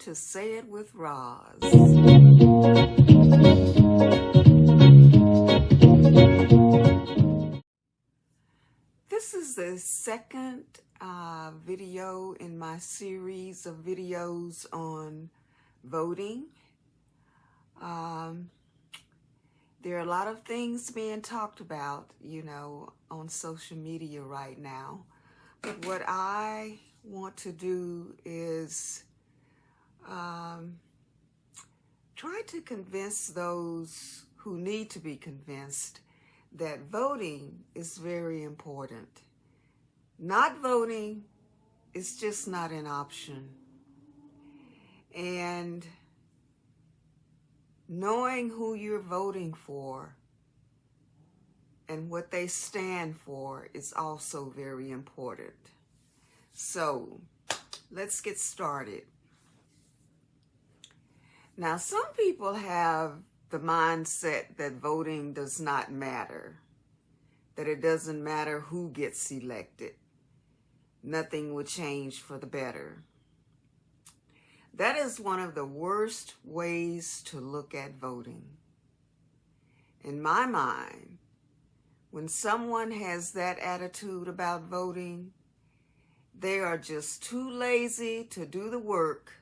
to Say It with Roz. This is the second video in my series of videos on voting. There are a lot of things being talked about, on social media right now. But what I want to do is try to convince those who need to be convinced that voting is very important. Not voting is just not an option. And knowing who you're voting for and what they stand for is also very important. So let's get started. Now, some people have the mindset that voting does not matter, that it doesn't matter who gets elected. Nothing will change for the better. That is one of the worst ways to look at voting. In my mind, when someone has that attitude about voting, they are just too lazy to do the work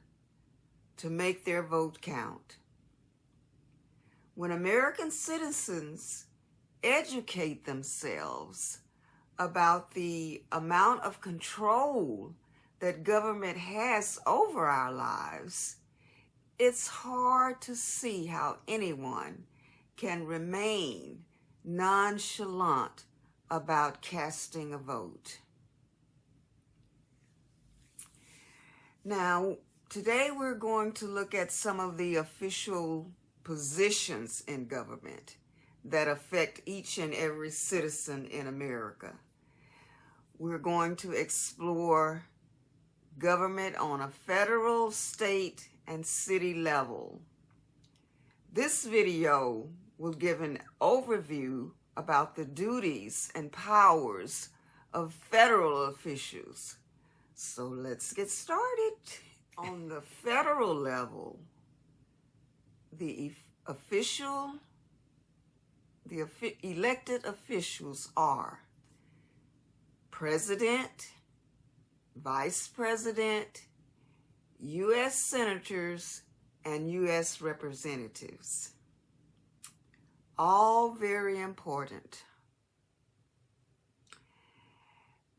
to make their vote count. When American citizens educate themselves about the amount of control that government has over our lives, it's hard to see how anyone can remain nonchalant about casting a vote. Now, today we're going to look at some of the official positions in government that affect each and every citizen in America. We're going to explore government on a federal, state, and city level. This video will give an overview about the duties and powers of federal officials. So let's get started. On the federal level, the elected officials are President, Vice President, U.S. Senators, and U.S. Representatives. All very important.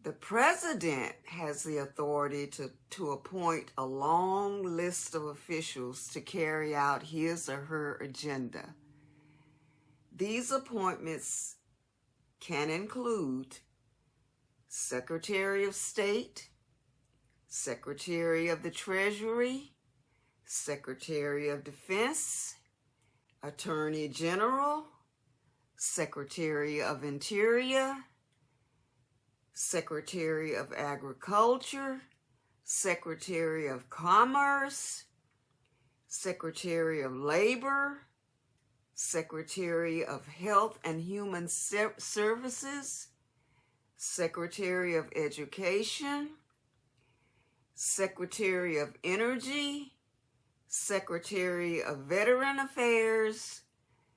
The President has the authority to appoint a long list of officials to carry out his or her agenda. These appointments can include Secretary of State, Secretary of the Treasury, Secretary of Defense, Attorney General, Secretary of Interior, Secretary of Agriculture, Secretary of Commerce, Secretary of Labor, Secretary of Health and Human Services, Secretary of Education, Secretary of Energy, Secretary of Veteran Affairs,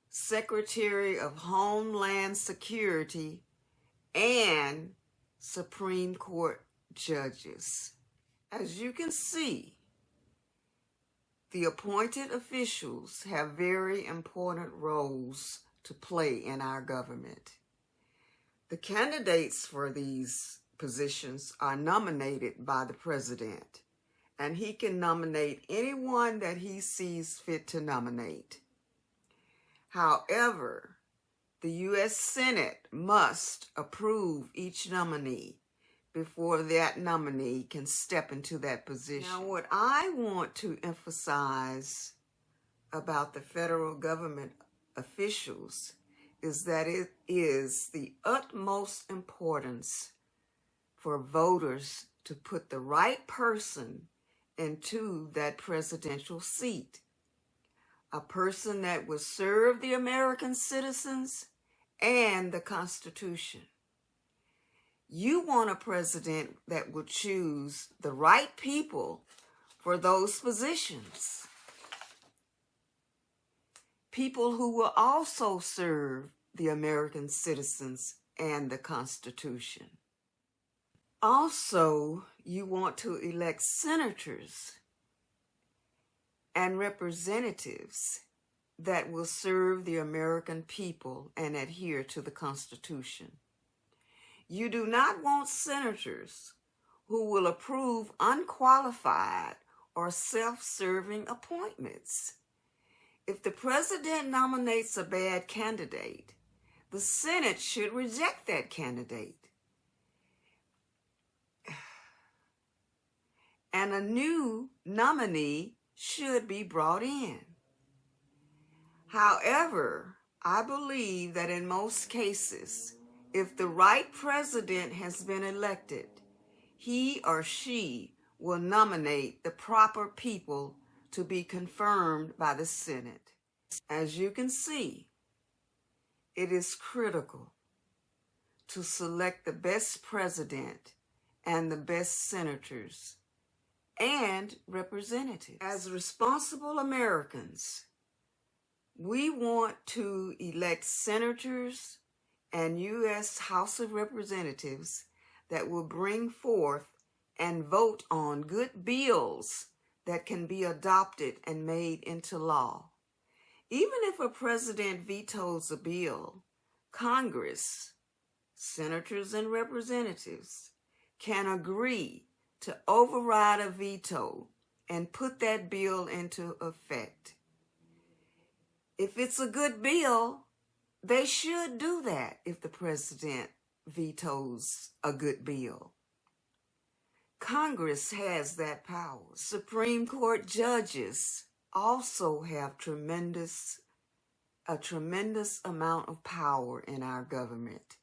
Secretary of Homeland Security, and Supreme Court judges. As you can see, the appointed officials have very important roles to play in our government. The candidates for these positions are nominated by the President, and he can nominate anyone that he sees fit to nominate. However, the U.S. Senate must approve each nominee before that nominee can step into that position. Now, what I want to emphasize about the federal government officials is that it is the utmost importance for voters to put the right person into that presidential seat. A person that will serve the American citizens and the Constitution. You want a president that will choose the right people for those positions. People who will also serve the American citizens and the Constitution. Also, you want to elect senators and representatives that will serve the American people and adhere to the Constitution. You do not want senators who will approve unqualified or self-serving appointments. If the president nominates a bad candidate, the Senate should reject that candidate. And a new nominee should be brought in. However, I believe that in most cases, if the right president has been elected, he or she will nominate the proper people to be confirmed by the Senate. As you can see, it is critical to select the best president and the best senators and representatives. As responsible Americans, we want to elect senators and U.S. House of Representatives that will bring forth and vote on good bills that can be adopted and made into law. Even if a president vetoes a bill, Congress, senators and representatives, can agree to override a veto and put that bill into effect. If it's a good bill, they should do that if the president vetoes a good bill. Congress has that power. Supreme Court judges also have a tremendous amount of power in our government.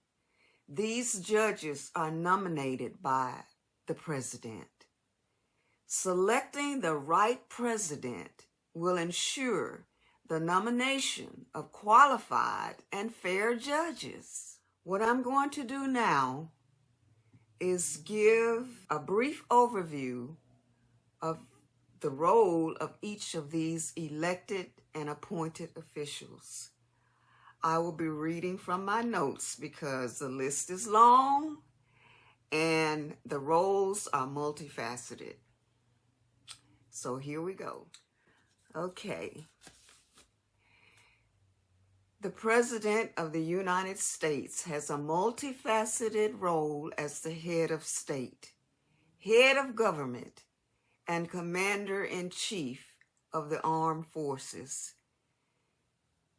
These judges are nominated by the president. Selecting the right president will ensure the nomination of qualified and fair judges. What I'm going to do now is give a brief overview of the role of each of these elected and appointed officials. I will be reading from my notes because the list is long and the roles are multifaceted. So here we go. Okay. The President of the United States has a multifaceted role as the head of state, head of government, and commander-in-chief of the armed forces.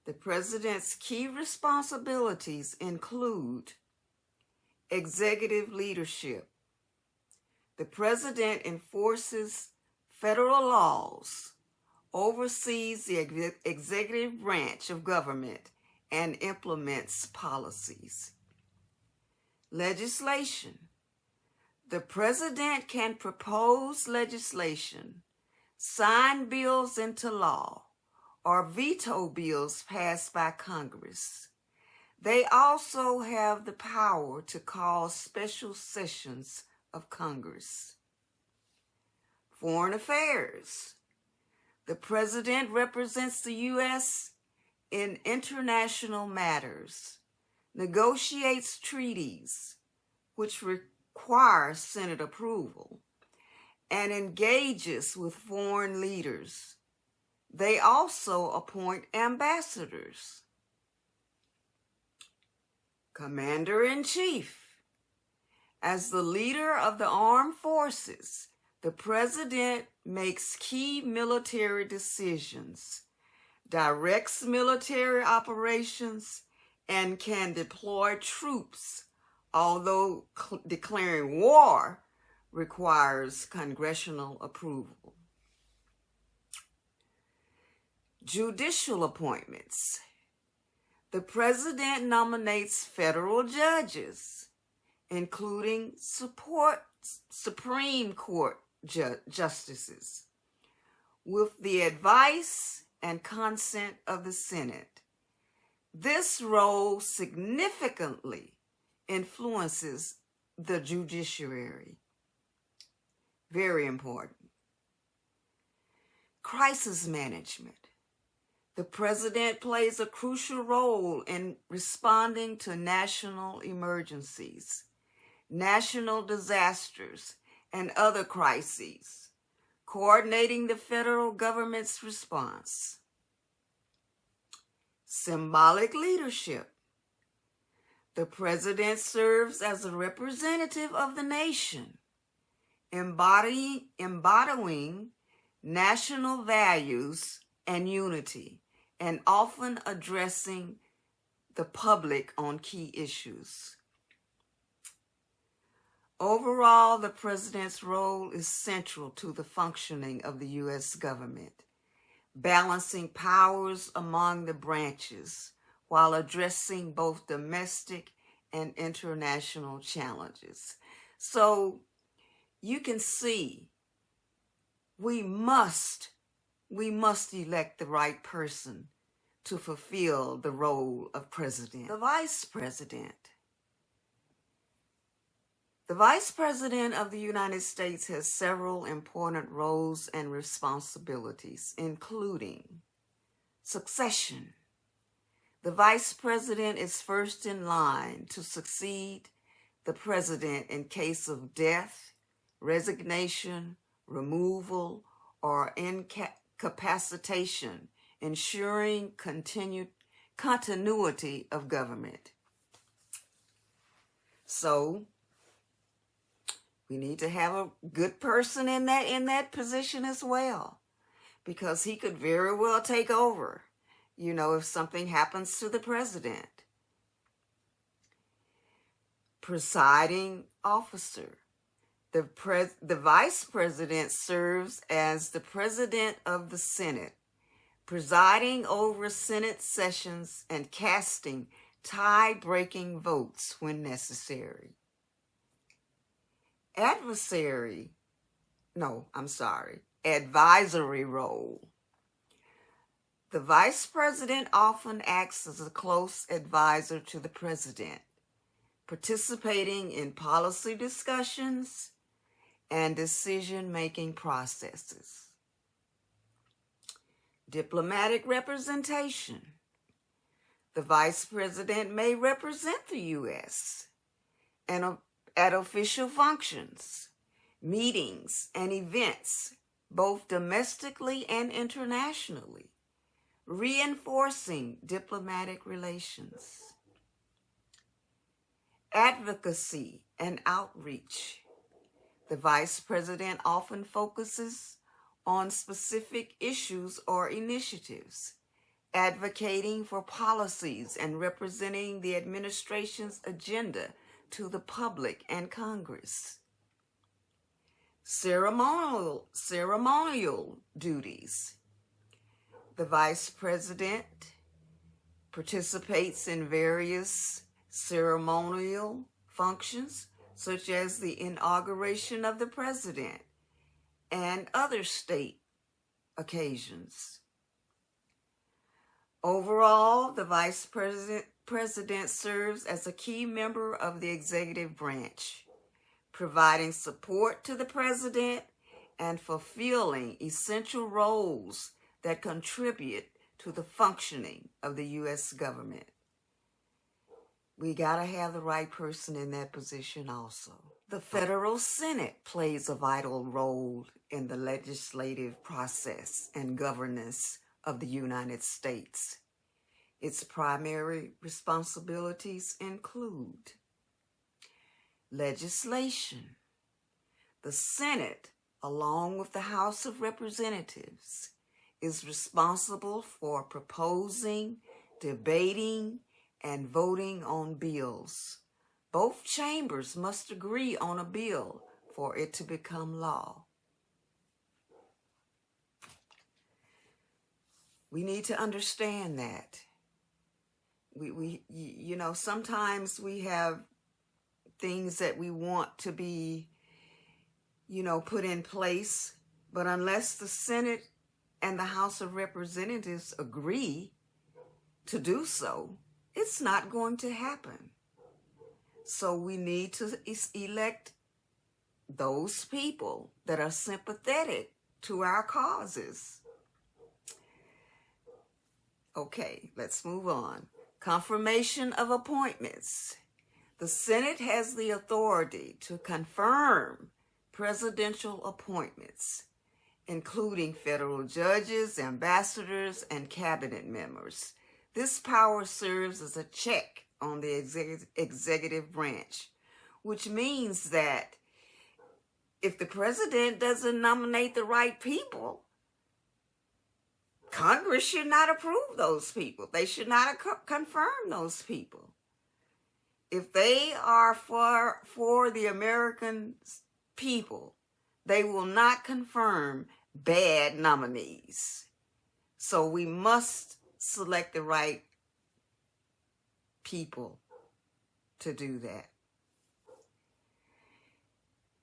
The President's key responsibilities include executive leadership. The President enforces federal laws, oversees the executive branch of government, and implements policies. Legislation. The president can propose legislation, sign bills into law, or veto bills passed by Congress. They also have the power to call special sessions of Congress. Foreign affairs. The president represents the U.S. in international matters, negotiates treaties, which require Senate approval, and engages with foreign leaders. They also appoint ambassadors. Commander-in-Chief. As the leader of the armed forces, the president makes key military decisions, directs military operations, and can deploy troops, although declaring war requires congressional approval. Judicial appointments. The president nominates federal judges, including Supreme Court justices, with the advice and consent of the Senate. This role significantly influences the judiciary. Very important. Crisis management. The president plays a crucial role in responding to national emergencies, national disasters, and other crises, coordinating the federal government's response. Symbolic leadership. The president serves as a representative of the nation, embodying national values and unity, and often addressing the public on key issues. Overall, the president's role is central to the functioning of the U.S. government, balancing powers among the branches while addressing both domestic and international challenges. So you can see we must elect the right person to fulfill the role of president. The vice president. The vice president of the United States has several important roles and responsibilities, including succession. The vice president is first in line to succeed the president in case of death, resignation, removal, or incapacitation, ensuring continuity of government. So we need to have a good person in that position as well, because he could very well take over, if something happens to the president. Presiding officer. The vice president serves as the president of the Senate, presiding over Senate sessions and casting tie-breaking votes when necessary. Advisory role. The vice president often acts as a close advisor to the president, participating in policy discussions and decision-making processes. Diplomatic representation. The vice president may represent the U.S. and at official functions, meetings, and events, both domestically and internationally, reinforcing diplomatic relations. Advocacy and outreach. The vice president often focuses on specific issues or initiatives, advocating for policies and representing the administration's agenda to the public and Congress. Ceremonial duties. The vice president participates in various ceremonial functions, such as the inauguration of the president and other state occasions. Overall, the vice president serves as a key member of the executive branch, providing support to the president and fulfilling essential roles that contribute to the functioning of the U.S. government. We got to have the right person in that position also. The federal Senate plays a vital role in the legislative process and governance of the United States. Its primary responsibilities include legislation. The Senate, along with the House of Representatives, is responsible for proposing, debating, and voting on bills. Both chambers must agree on a bill for it to become law. We need to understand that. Sometimes we have things that we want to be, put in place, but unless the Senate and the House of Representatives agree to do so, it's not going to happen. So we need to elect those people that are sympathetic to our causes. Okay, let's move on. Confirmation of appointments. The Senate has the authority to confirm presidential appointments, including federal judges, ambassadors, and cabinet members. This power serves as a check on the executive branch, which means that if the president doesn't nominate the right people, Congress should not approve those people. They should not confirm those people. If they are for the American people, they will not confirm bad nominees. So we must select the right people to do that.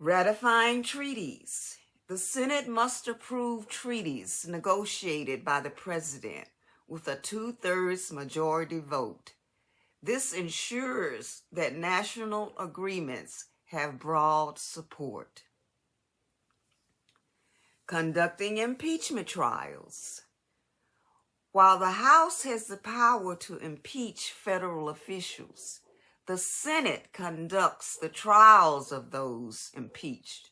Ratifying treaties. The Senate must approve treaties negotiated by the president with a 2/3 majority vote. This ensures that national agreements have broad support. Conducting impeachment trials. While the House has the power to impeach federal officials, the Senate conducts the trials of those impeached.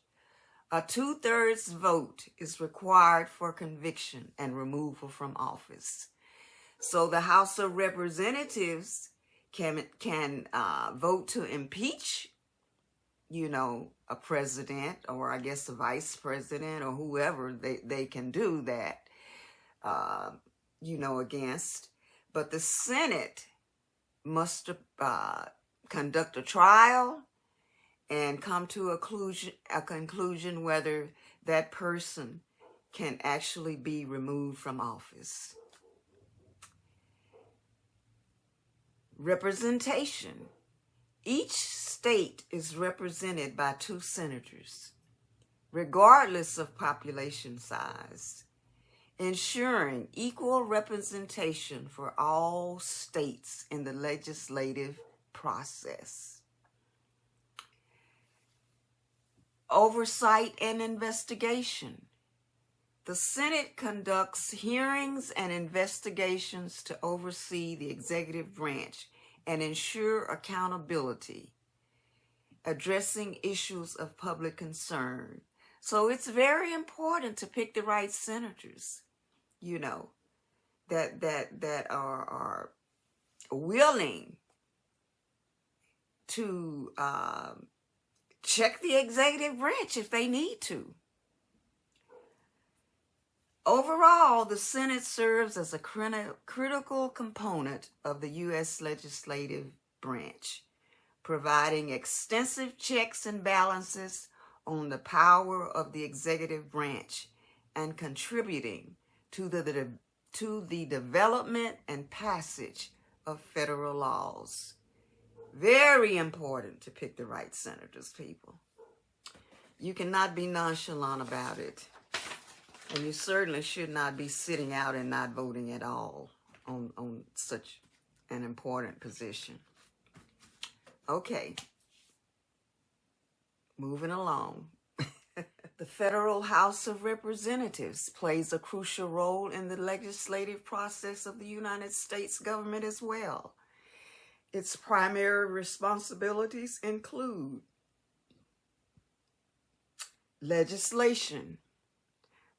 A 2/3 vote is required for conviction and removal from office. So the House of Representatives can vote to impeach, a president, or I guess a vice president, or whoever they can do that, against. But the Senate must conduct a trial and come to a conclusion whether that person can actually be removed from office. Representation. Each state is represented by 2 senators, regardless of population size, ensuring equal representation for all states in the legislative process. Oversight and investigation. The Senate conducts hearings and investigations to oversee the executive branch and ensure accountability, addressing issues of public concern. So it's very important to pick the right senators, that are willing to check the executive branch if they need to. Overall, the Senate serves as a critical component of the U.S. legislative branch, providing extensive checks and balances on the power of the executive branch and contributing to the development and passage of federal laws. Very important to pick the right senators, people. You cannot be nonchalant about it. And you certainly should not be sitting out and not voting at all on such an important position. Okay. Moving along. The Federal House of Representatives plays a crucial role in the legislative process of the United States government as well. Its primary responsibilities include legislation.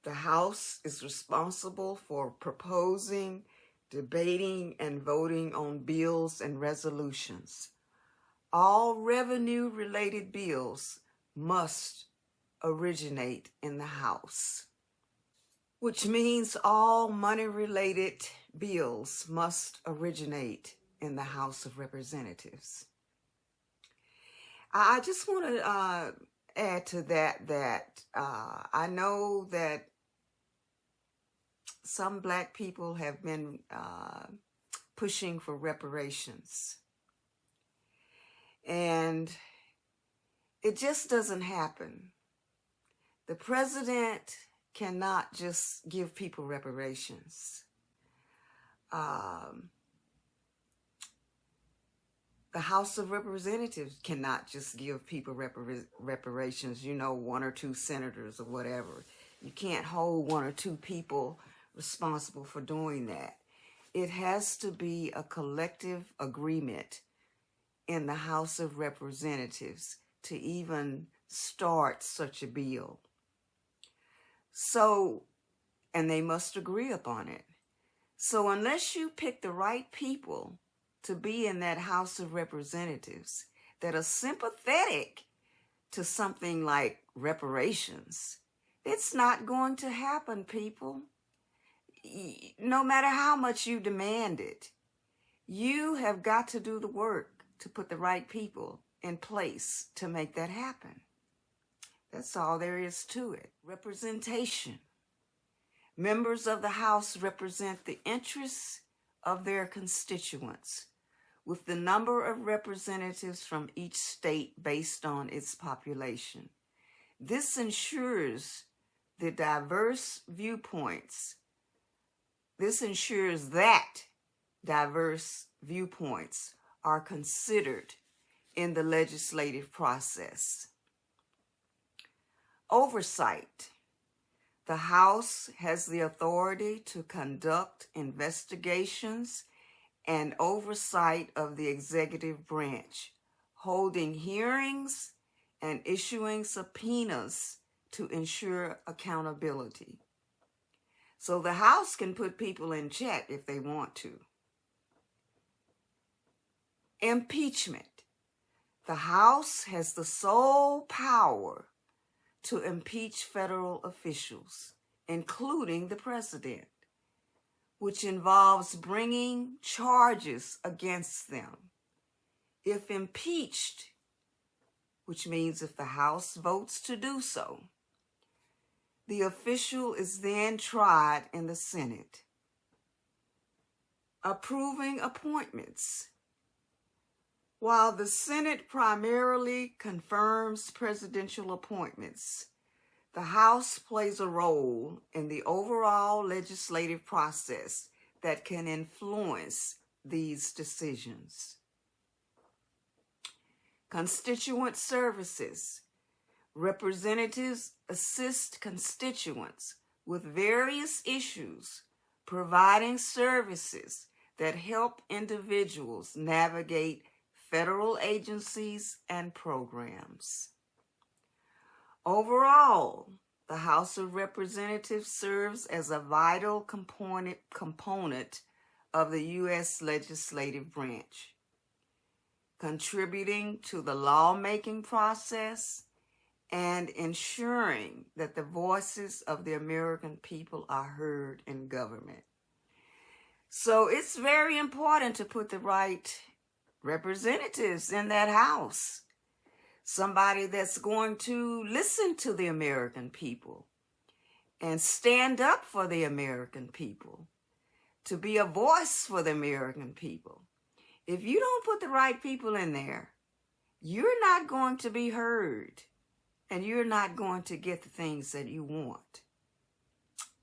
The House is responsible for proposing, debating, and voting on bills and resolutions. All revenue-related bills must originate in the House, which means all money-related bills must originate in the House of Representatives. I just want to add to that I know that some Black people have been pushing for reparations. And it just doesn't happen. The president cannot just give people reparations. The House of Representatives cannot just give people reparations, 1 or 2 senators or whatever. You can't hold 1 or 2 people responsible for doing that. it has to be a collective agreement in the House of Representatives to even start such a bill. So, and they must agree upon it. So unless you pick the right people to be in that House of Representatives that are sympathetic to something like reparations, it's not going to happen, people. No matter how much you demand it, you have got to do the work to put the right people in place to make that happen. That's all there is to it. Representation. Members of the House represent the interests of their constituents, with the number of representatives from each state based on its population. This ensures the diverse viewpoints. This ensures that diverse viewpoints are considered in the legislative process. Oversight. The House has the authority to conduct investigations and oversight of the executive branch, holding hearings and issuing subpoenas to ensure accountability. So the House can put people in check if they want to. Impeachment. The House has the sole power to impeach federal officials, including the president, which involves bringing charges against them. If impeached, which means if the House votes to do so, the official is then tried in the Senate. Approving appointments. While the Senate primarily confirms presidential appointments, the House plays a role in the overall legislative process that can influence these decisions. Constituent services. Representatives assist constituents with various issues, providing services that help individuals navigate federal agencies and programs. Overall, the House of Representatives serves as a vital component of the U.S. legislative branch, contributing to the lawmaking process and ensuring that the voices of the American people are heard in government. So it's very important to put the right representatives in that house. Somebody that's going to listen to the American people and stand up for the American people, to be a voice for the American people. If you don't put the right people in there, you're not going to be heard and you're not going to get the things that you want.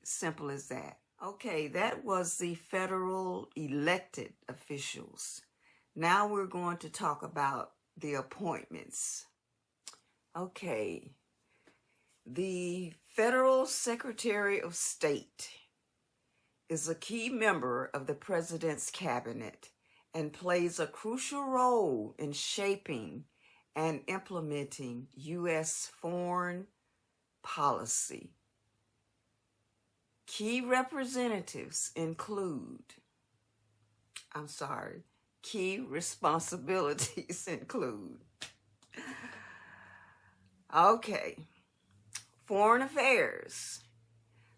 Simple as that. Okay, that was the federal elected officials. Now we're going to talk about the appointments. Okay, the Federal Secretary of State is a key member of the President's cabinet and plays a crucial role in shaping and implementing U.S. foreign policy. Key representatives include, key responsibilities include, Foreign Affairs.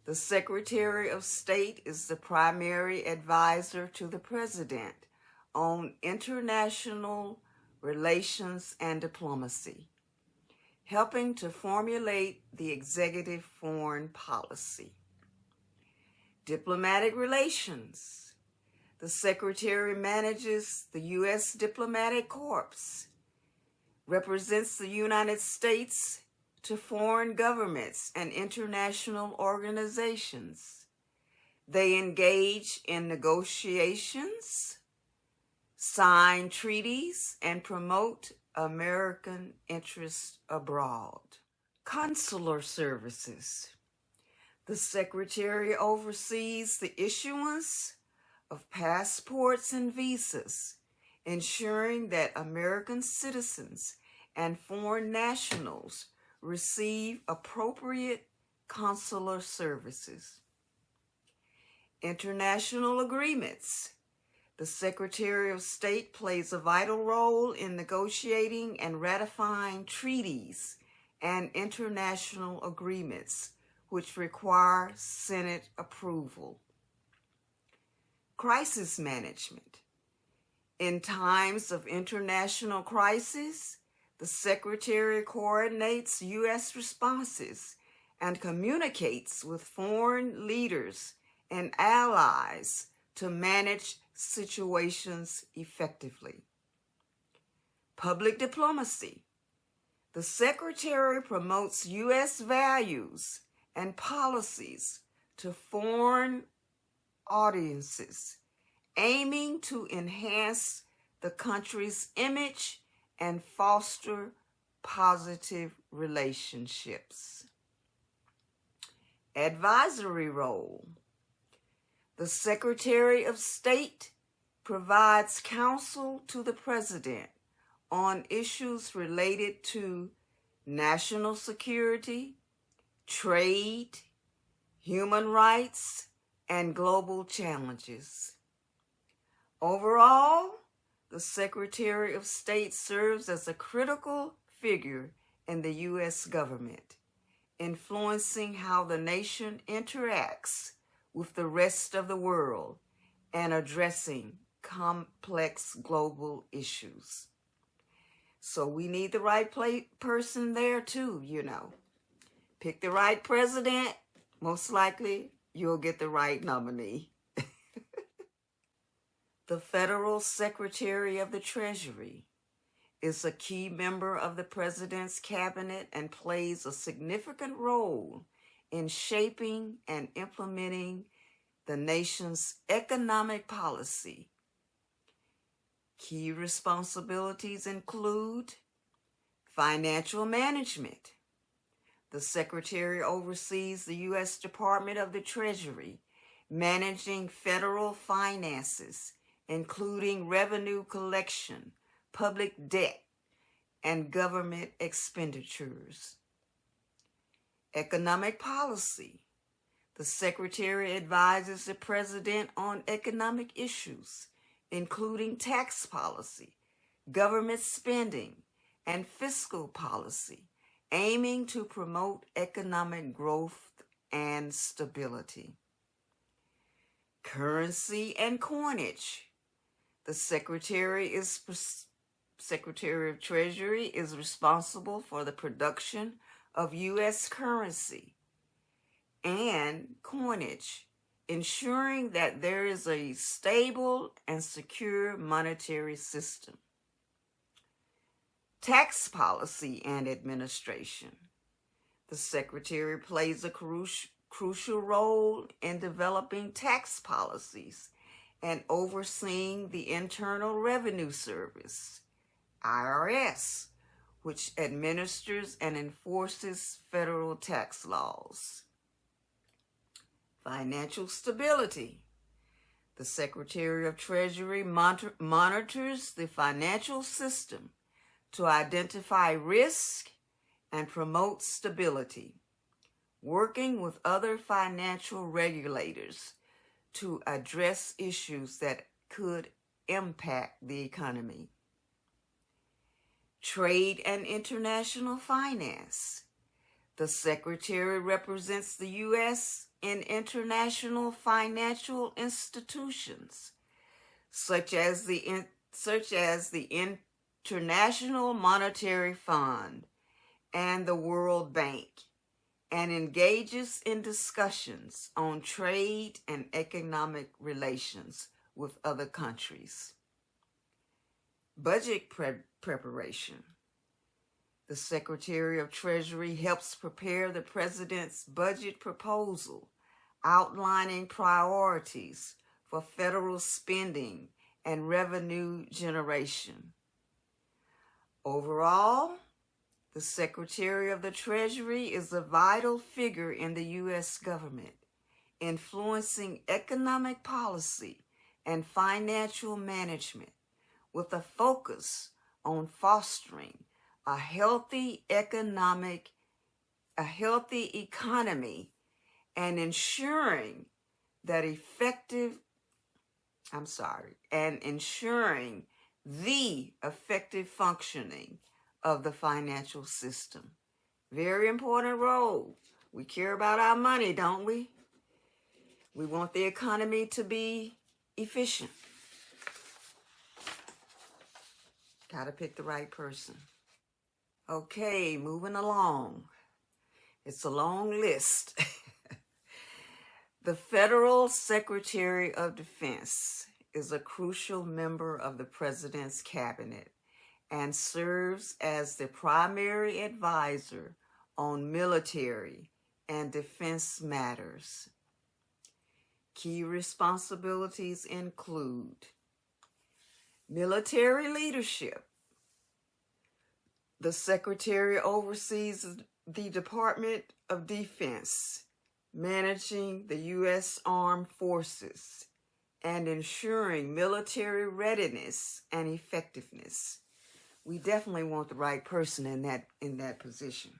The Secretary of State is the primary advisor to the President on international relations and diplomacy, helping to formulate the executive foreign policy. Diplomatic relations. The Secretary manages the U.S. Diplomatic Corps, represents the United States to foreign governments and international organizations. They engage in negotiations, sign treaties, and promote American interests abroad. Consular services. The Secretary oversees the issuance of passports and visas, ensuring that American citizens and foreign nationals receive appropriate consular services. International agreements. The Secretary of State plays a vital role in negotiating and ratifying treaties and international agreements which require Senate approval. Crisis management. In times of international crisis, the Secretary coordinates U.S. responses and communicates with foreign leaders and allies to manage situations effectively. Public diplomacy. The Secretary promotes U.S. values and policies to foreign audiences, aiming to enhance the country's image and foster positive relationships. Advisory role. The Secretary of State provides counsel to the President on issues related to national security, trade, human rights, and global challenges. Overall, the Secretary of State serves as a critical figure in the U.S. government, influencing how the nation interacts with the rest of the world and addressing complex global issues. So we need the right person there too, you know. Pick the right president, most likely you'll get the right nominee. The Federal Secretary of the Treasury is a key member of the President's cabinet and plays a significant role in shaping and implementing the nation's economic policy. Key responsibilities include financial management. The Secretary oversees the U.S. Department of the Treasury, managing federal finances, including revenue collection, public debt, and government expenditures. Economic policy. The Secretary advises the President on economic issues, including tax policy, government spending, and fiscal policy, aiming to promote economic growth and stability. Currency and coinage. The Secretary of Treasury is responsible for the production of U.S. currency and coinage, ensuring that there is a stable and secure monetary system. Tax policy and administration. The Secretary plays a crucial role in developing tax policies and overseeing the Internal Revenue Service, IRS, which administers and enforces federal tax laws. Financial stability. The Secretary of Treasury monitors the financial system to identify risk and promote stability, working with other financial regulators to address issues that could impact the economy. Trade and international finance. The Secretary represents the U.S. in international financial institutions, such as the International Monetary Fund and the World Bank, and engages in discussions on trade and economic relations with other countries. Budget preparation. The Secretary of Treasury helps prepare the President's budget proposal, outlining priorities for federal spending and revenue generation. Overall, the Secretary of the Treasury is a vital figure in the U.S. government, influencing economic policy and financial management with a focus on fostering a healthy economy and ensuring the effective functioning of the financial system. Very important role. We care about our money, don't we? We want the economy to be efficient. Gotta pick the right person. Okay, moving along. It's a long list. The Federal Secretary of Defense is a crucial member of the President's cabinet and serves as the primary advisor on military and defense matters. Key responsibilities include military leadership. The Secretary oversees the Department of Defense, managing the U.S. Armed Forces and ensuring military readiness and effectiveness. We definitely want the right person in that position.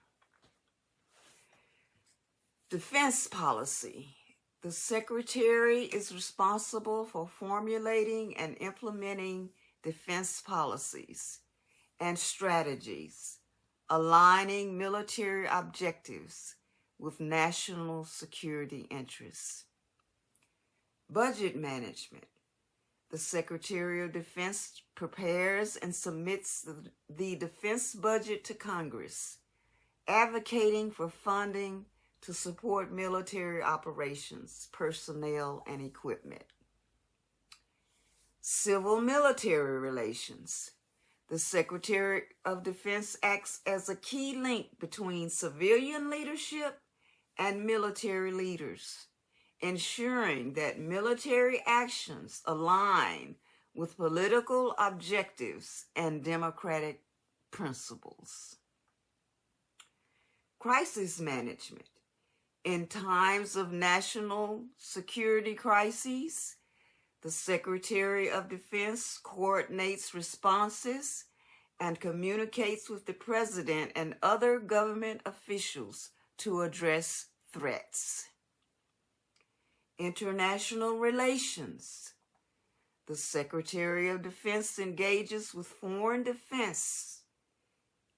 Defense policy. The Secretary is responsible for formulating and implementing defense policies and strategies, aligning military objectives with national security interests. Budget management. The Secretary of Defense prepares and submits the defense budget to Congress, advocating for funding to support military operations, personnel, and equipment. Civil-military relations. The Secretary of Defense acts as a key link between civilian leadership and military leaders, ensuring that military actions align with political objectives and democratic principles. Crisis management. In times of national security crises, the Secretary of Defense coordinates responses and communicates with the President and other government officials to address threats. International relations. The Secretary of Defense engages with foreign defense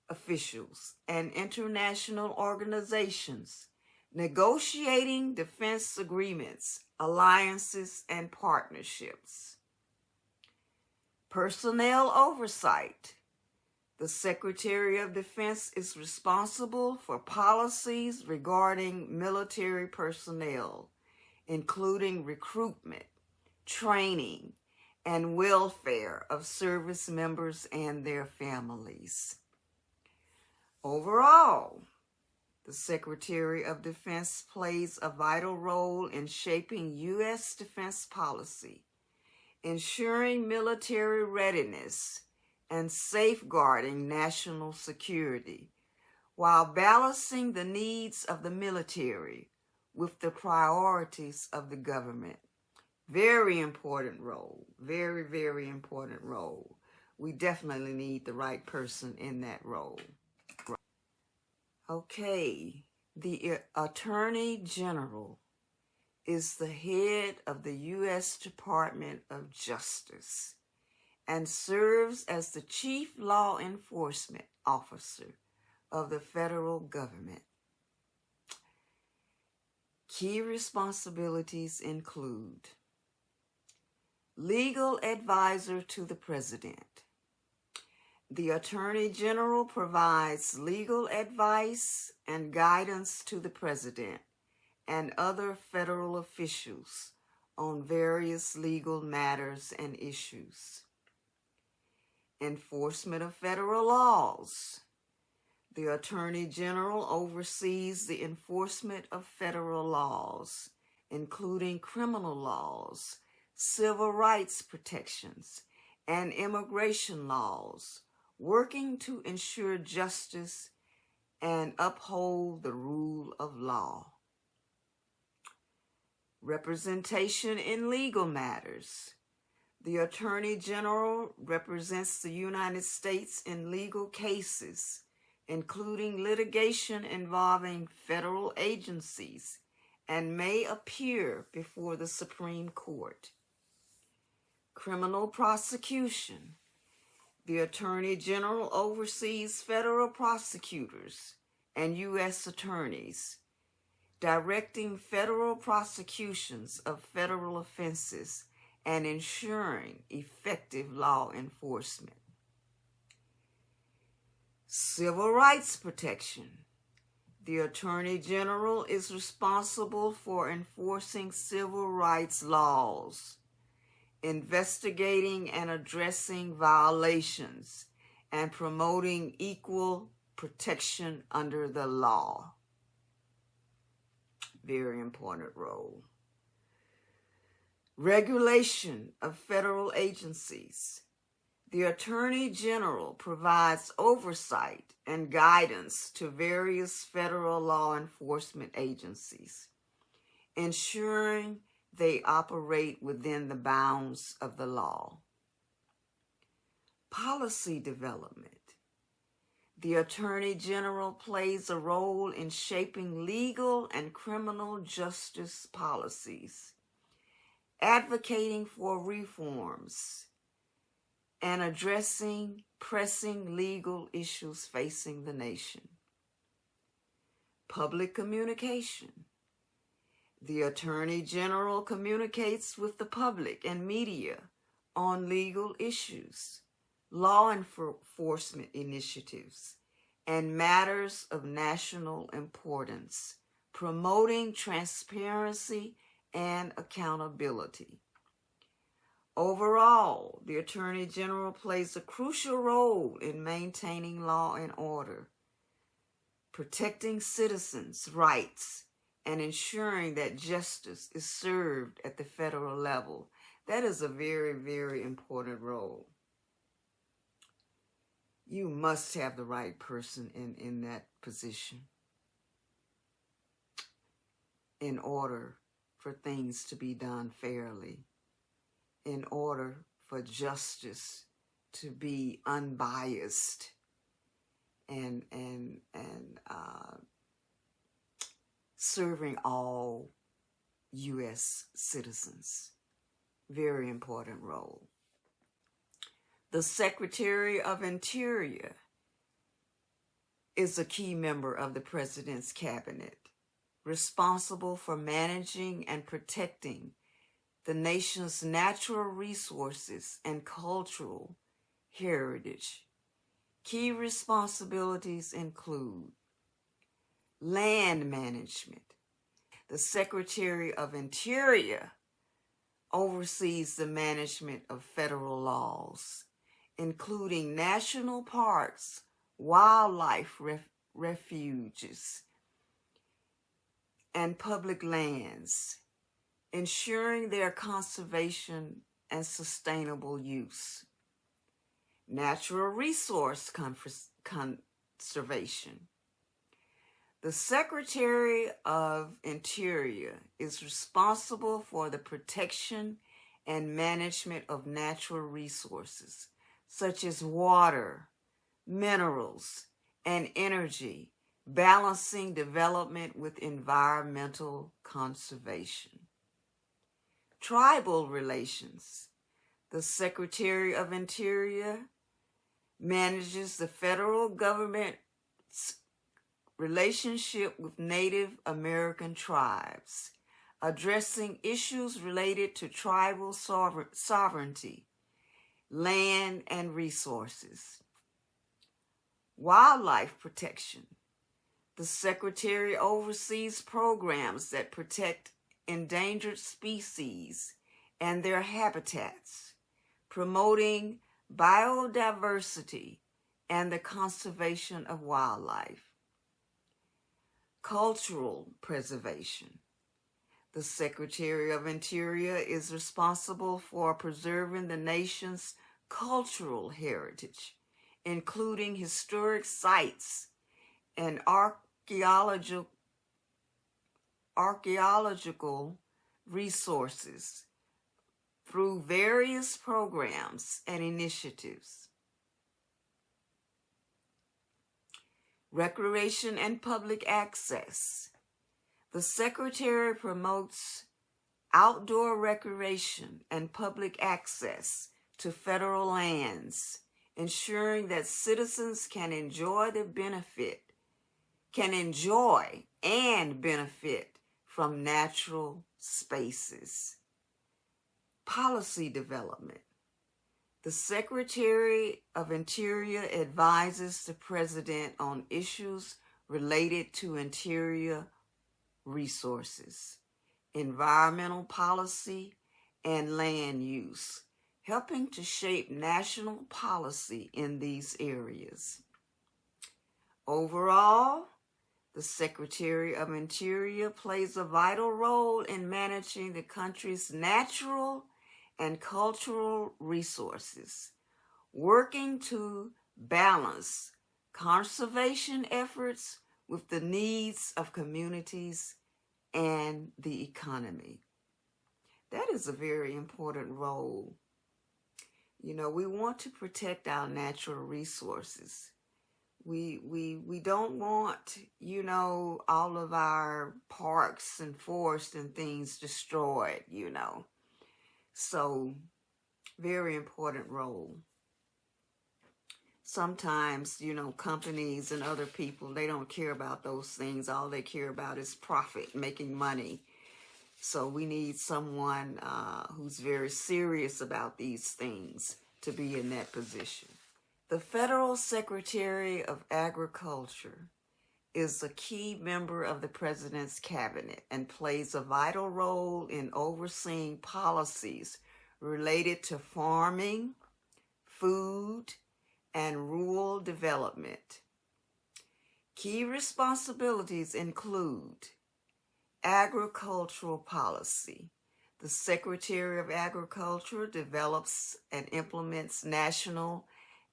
officials and international organizations, negotiating defense agreements, alliances, and partnerships. Personnel oversight. The Secretary of Defense is responsible for policies regarding military personnel, including recruitment, training, and welfare of service members and their families. Overall, the Secretary of Defense plays a vital role in shaping U.S. defense policy, ensuring military readiness, and safeguarding national security, while balancing the needs of the military with the priorities of the government. Very important role. Very, very important role. We definitely need the right person in that role. Okay, the Attorney General is the head of the U.S. Department of Justice and serves as the Chief Law Enforcement Officer of the federal government. Key responsibilities include legal advisor to the President. The Attorney General provides legal advice and guidance to the President and other federal officials on various legal matters and issues. Enforcement of federal laws. The Attorney General oversees the enforcement of federal laws, including criminal laws, civil rights protections, and immigration laws, working to ensure justice and uphold the rule of law. Representation in legal matters. The Attorney General represents the United States in legal cases, including litigation involving federal agencies, and may appear before the Supreme Court. Criminal prosecution. The Attorney General oversees federal prosecutors and U.S. attorneys, directing federal prosecutions of federal offenses and ensuring effective law enforcement. Civil rights protection. The Attorney General is responsible for enforcing civil rights laws, investigating and addressing violations, and promoting equal protection under the law. Very important role. Regulation of federal agencies. The Attorney General provides oversight and guidance to various federal law enforcement agencies, ensuring they operate within the bounds of the law. Policy development. The Attorney General plays a role in shaping legal and criminal justice policies, advocating for reforms, and addressing pressing legal issues facing the nation. Public communication. The Attorney General communicates with the public and media on legal issues, law enforcement initiatives, and matters of national importance, promoting transparency and accountability. Overall, the Attorney General plays a crucial role in maintaining law and order, protecting citizens' rights, and ensuring that justice is served at the federal level. That is a very, very important role. You must have the right person in that position in order for things to be done fairly, in order for justice to be unbiased and serving all U.S. citizens. Very important role. The Secretary of Interior is a key member of the President's cabinet, responsible for managing and protecting the nation's natural resources and cultural heritage. Key responsibilities include land management. The Secretary of Interior oversees the management of federal laws, including national parks, wildlife refuges, and public lands, ensuring their conservation and sustainable use. Natural resource conservation. The Secretary of Interior is responsible for the protection and management of natural resources, such as water, minerals, and energy, balancing development with environmental conservation. Tribal relations. The Secretary of Interior manages the federal government's relationship with Native American tribes, addressing issues related to tribal sovereignty, land, and resources. Wildlife protection. The Secretary oversees programs that protect endangered species and their habitats, promoting biodiversity and the conservation of wildlife. Cultural preservation. The Secretary of Interior is responsible for preserving the nation's cultural heritage, including historic sites and archaeological resources through various programs and initiatives. Recreation and public access. The Secretary promotes outdoor recreation and public access to federal lands, ensuring that citizens can enjoy and benefit from natural spaces. Policy development. The Secretary of Interior advises the President on issues related to interior resources, environmental policy, and land use, helping to shape national policy in these areas. Overall, the Secretary of Interior plays a vital role in managing the country's natural and cultural resources, working to balance conservation efforts with the needs of communities and the economy. That is a very important role. You know, we want to protect our natural resources. We don't want, you know, all of our parks and forests and things destroyed, you know. So, very important role. Sometimes, you know, companies and other people, they don't care about those things. All they care about is profit, making money. So we need someone who's very serious about these things to be in that position. The Federal Secretary of Agriculture is a key member of the President's cabinet and plays a vital role in overseeing policies related to farming, food, and rural development. Key responsibilities include agricultural policy. The Secretary of Agriculture develops and implements national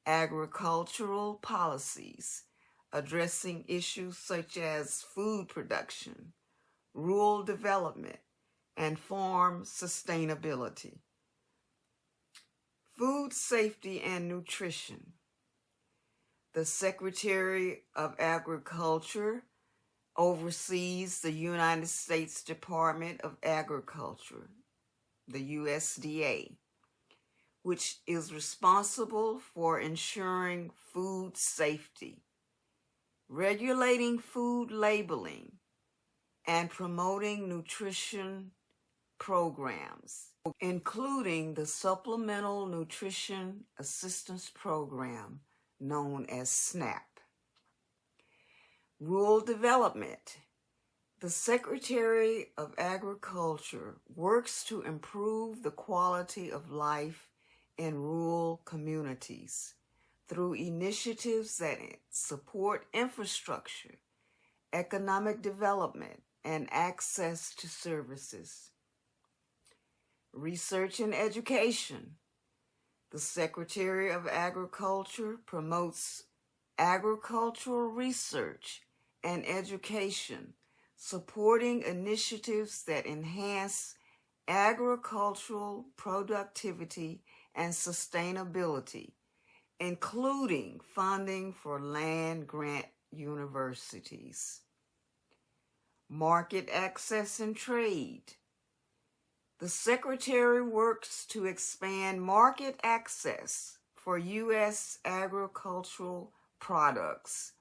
agricultural policies addressing issues such as food production, rural development, and farm sustainability. Food safety and nutrition. The Secretary of Agriculture oversees the United States Department of Agriculture, the USDA, which is responsible for ensuring food safety, regulating food labeling, and promoting nutrition programs, including the Supplemental Nutrition Assistance Program known as SNAP. Rural development. The Secretary of Agriculture works to improve the quality of life in rural communities through initiatives that support infrastructure, economic development, and access to services. Research and education. The Secretary of Agriculture promotes agricultural research and education, supporting initiatives that enhance agricultural productivity and sustainability, including funding for land-grant universities. Market access and trade. The Secretary works to expand market access for U.S. agricultural products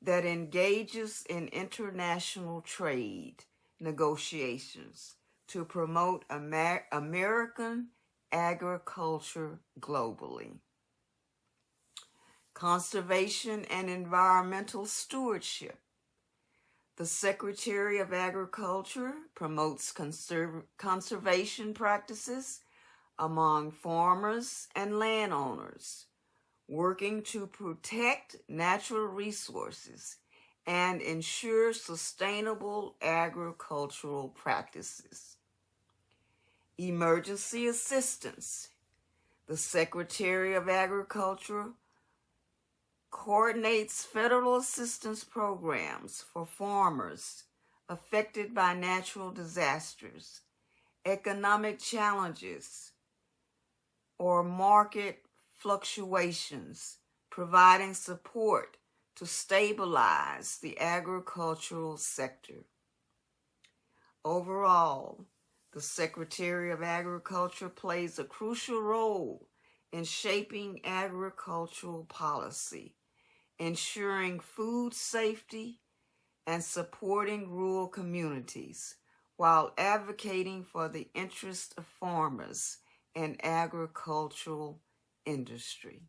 that engages in international trade negotiations to promote American agriculture globally. Conservation and environmental stewardship. The Secretary of Agriculture promotes conservation practices among farmers and landowners, working to protect natural resources and ensure sustainable agricultural practices. Emergency assistance. The Secretary of Agriculture coordinates federal assistance programs for farmers affected by natural disasters, economic challenges, or market fluctuations, providing support to stabilize the agricultural sector. Overall, the Secretary of Agriculture plays a crucial role in shaping agricultural policy, ensuring food safety, and supporting rural communities while advocating for the interests of farmers and agricultural industry.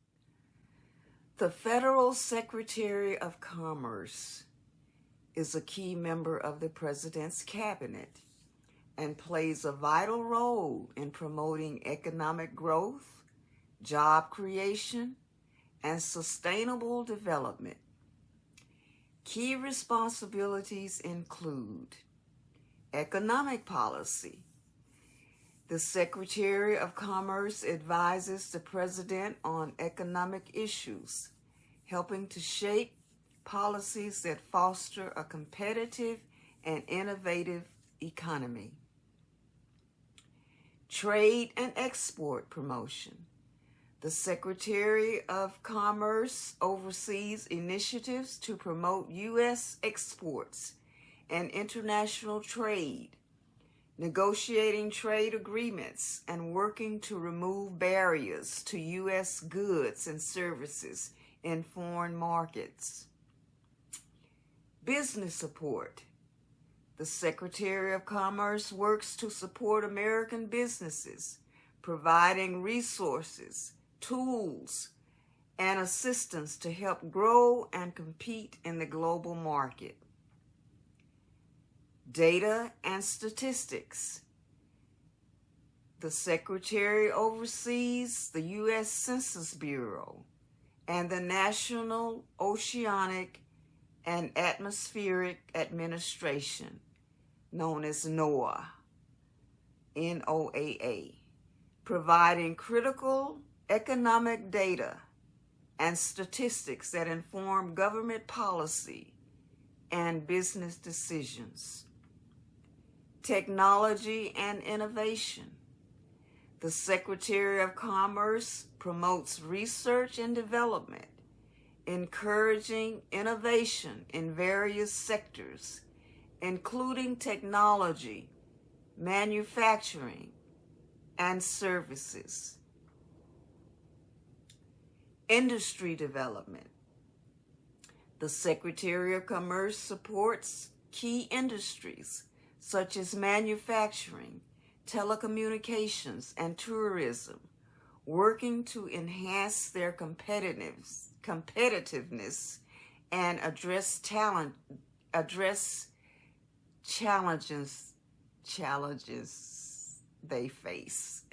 The Federal Secretary of Commerce is a key member of the President's cabinet and plays a vital role in promoting economic growth, job creation, and sustainable development. Key responsibilities include economic policy. The Secretary of Commerce advises the President on economic issues, helping to shape policies that foster a competitive and innovative economy. Trade and export promotion. The Secretary of Commerce oversees initiatives to promote U.S. exports and international trade, negotiating trade agreements and working to remove barriers to U.S. goods and services in foreign markets. Business support. The Secretary of Commerce works to support American businesses, providing resources, tools, and assistance to help grow and compete in the global market. Data and statistics. The Secretary oversees the U.S. Census Bureau and the National Oceanic and Atmospheric Administration, known as NOAA, NOAA, providing critical economic data and statistics that inform government policy and business decisions. Technology and innovation. The Secretary of Commerce promotes research and development, encouraging innovation in various sectors, including technology, manufacturing, and services. Industry development. The Secretary of Commerce supports key industries such as manufacturing, telecommunications, and tourism, working to enhance their competitiveness and address challenges they face.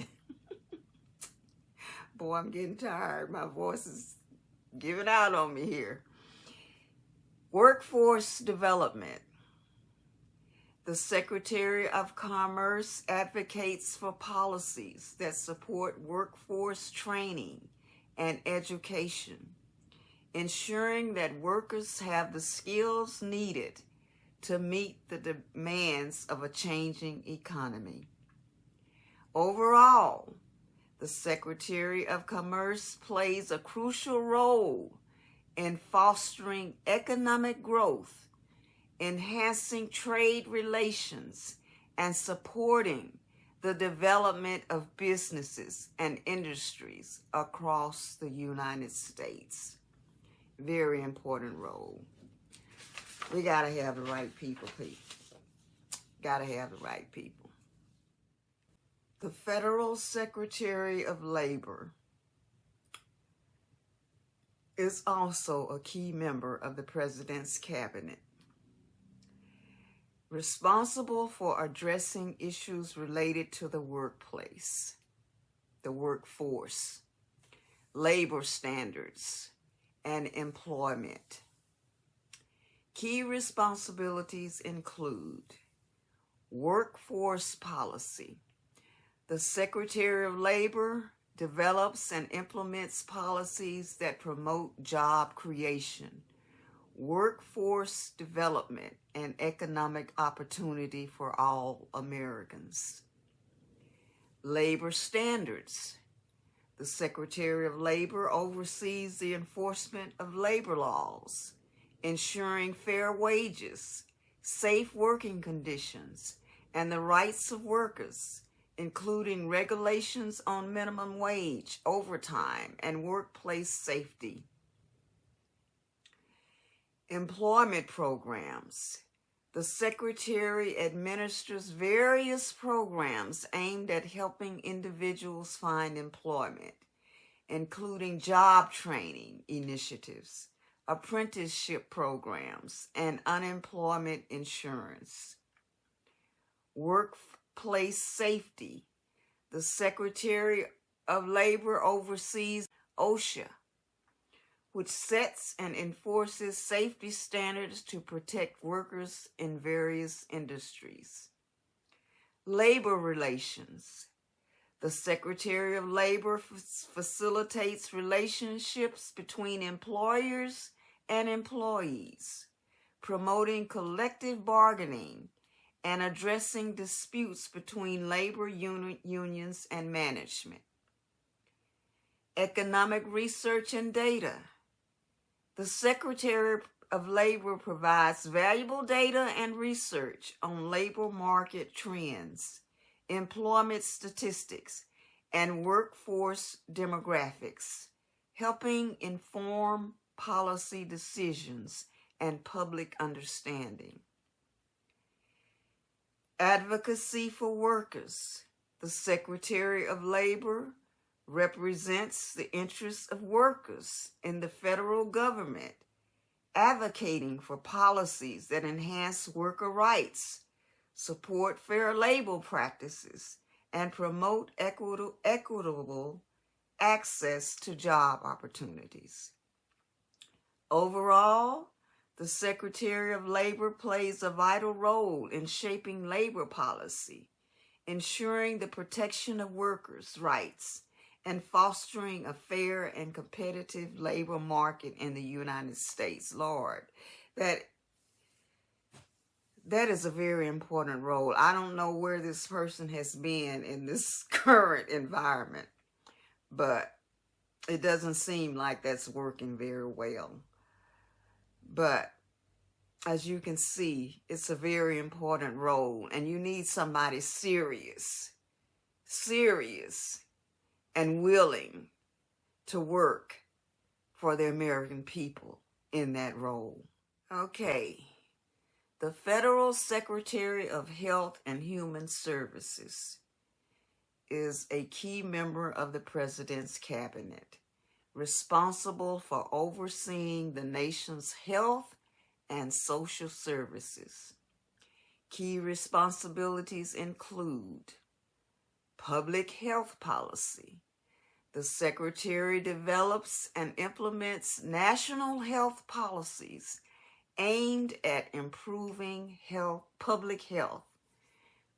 Boy, I'm getting tired. My voice is giving out on me here. Workforce development. The Secretary of Commerce advocates for policies that support workforce training and education, ensuring that workers have the skills needed to meet the demands of a changing economy. Overall, the Secretary of Commerce plays a crucial role in fostering economic growth, enhancing trade relations, and supporting the development of businesses and industries across the United States. Very important role. We got to have the right people. Got to have the right people. The Federal Secretary of Labor is also a key member of the President's cabinet, responsible for addressing issues related to the workplace, the workforce, labor standards, and employment. Key responsibilities include workforce policy. The Secretary of Labor develops and implements policies that promote job creation, workforce development, and economic opportunity for all Americans. Labor standards. The Secretary of Labor oversees the enforcement of labor laws, ensuring fair wages, safe working conditions, and the rights of workers, including regulations on minimum wage, overtime, and workplace safety. Employment programs. The Secretary administers various programs aimed at helping individuals find employment, including job training initiatives, apprenticeship programs, and unemployment insurance. Workplace safety. The Secretary of Labor oversees OSHA, which sets and enforces safety standards to protect workers in various industries. Labor relations. The Secretary of Labor facilitates relationships between employers and employees, promoting collective bargaining and addressing disputes between labor unions and management. Economic research and data. The Secretary of Labor provides valuable data and research on labor market trends, employment statistics, and workforce demographics, helping inform policy decisions and public understanding. Advocacy for workers. The Secretary of Labor represents the interests of workers in the federal government, advocating for policies that enhance worker rights, support fair labor practices, and promote equitable access to job opportunities. Overall, the Secretary of Labor plays a vital role in shaping labor policy, ensuring the protection of workers' rights, and fostering a fair and competitive labor market in the United States. Lord, that is a very important role. I don't know where this person has been in this current environment, but it doesn't seem like that's working very well. But as you can see, it's a very important role, and you need somebody serious, and willing to work for the American people in that role. Okay, the Federal Secretary of Health and Human Services is a key member of the President's Cabinet, responsible for overseeing the nation's health and social services. Key responsibilities include public health policy. The Secretary develops and implements national health policies aimed at improving public health,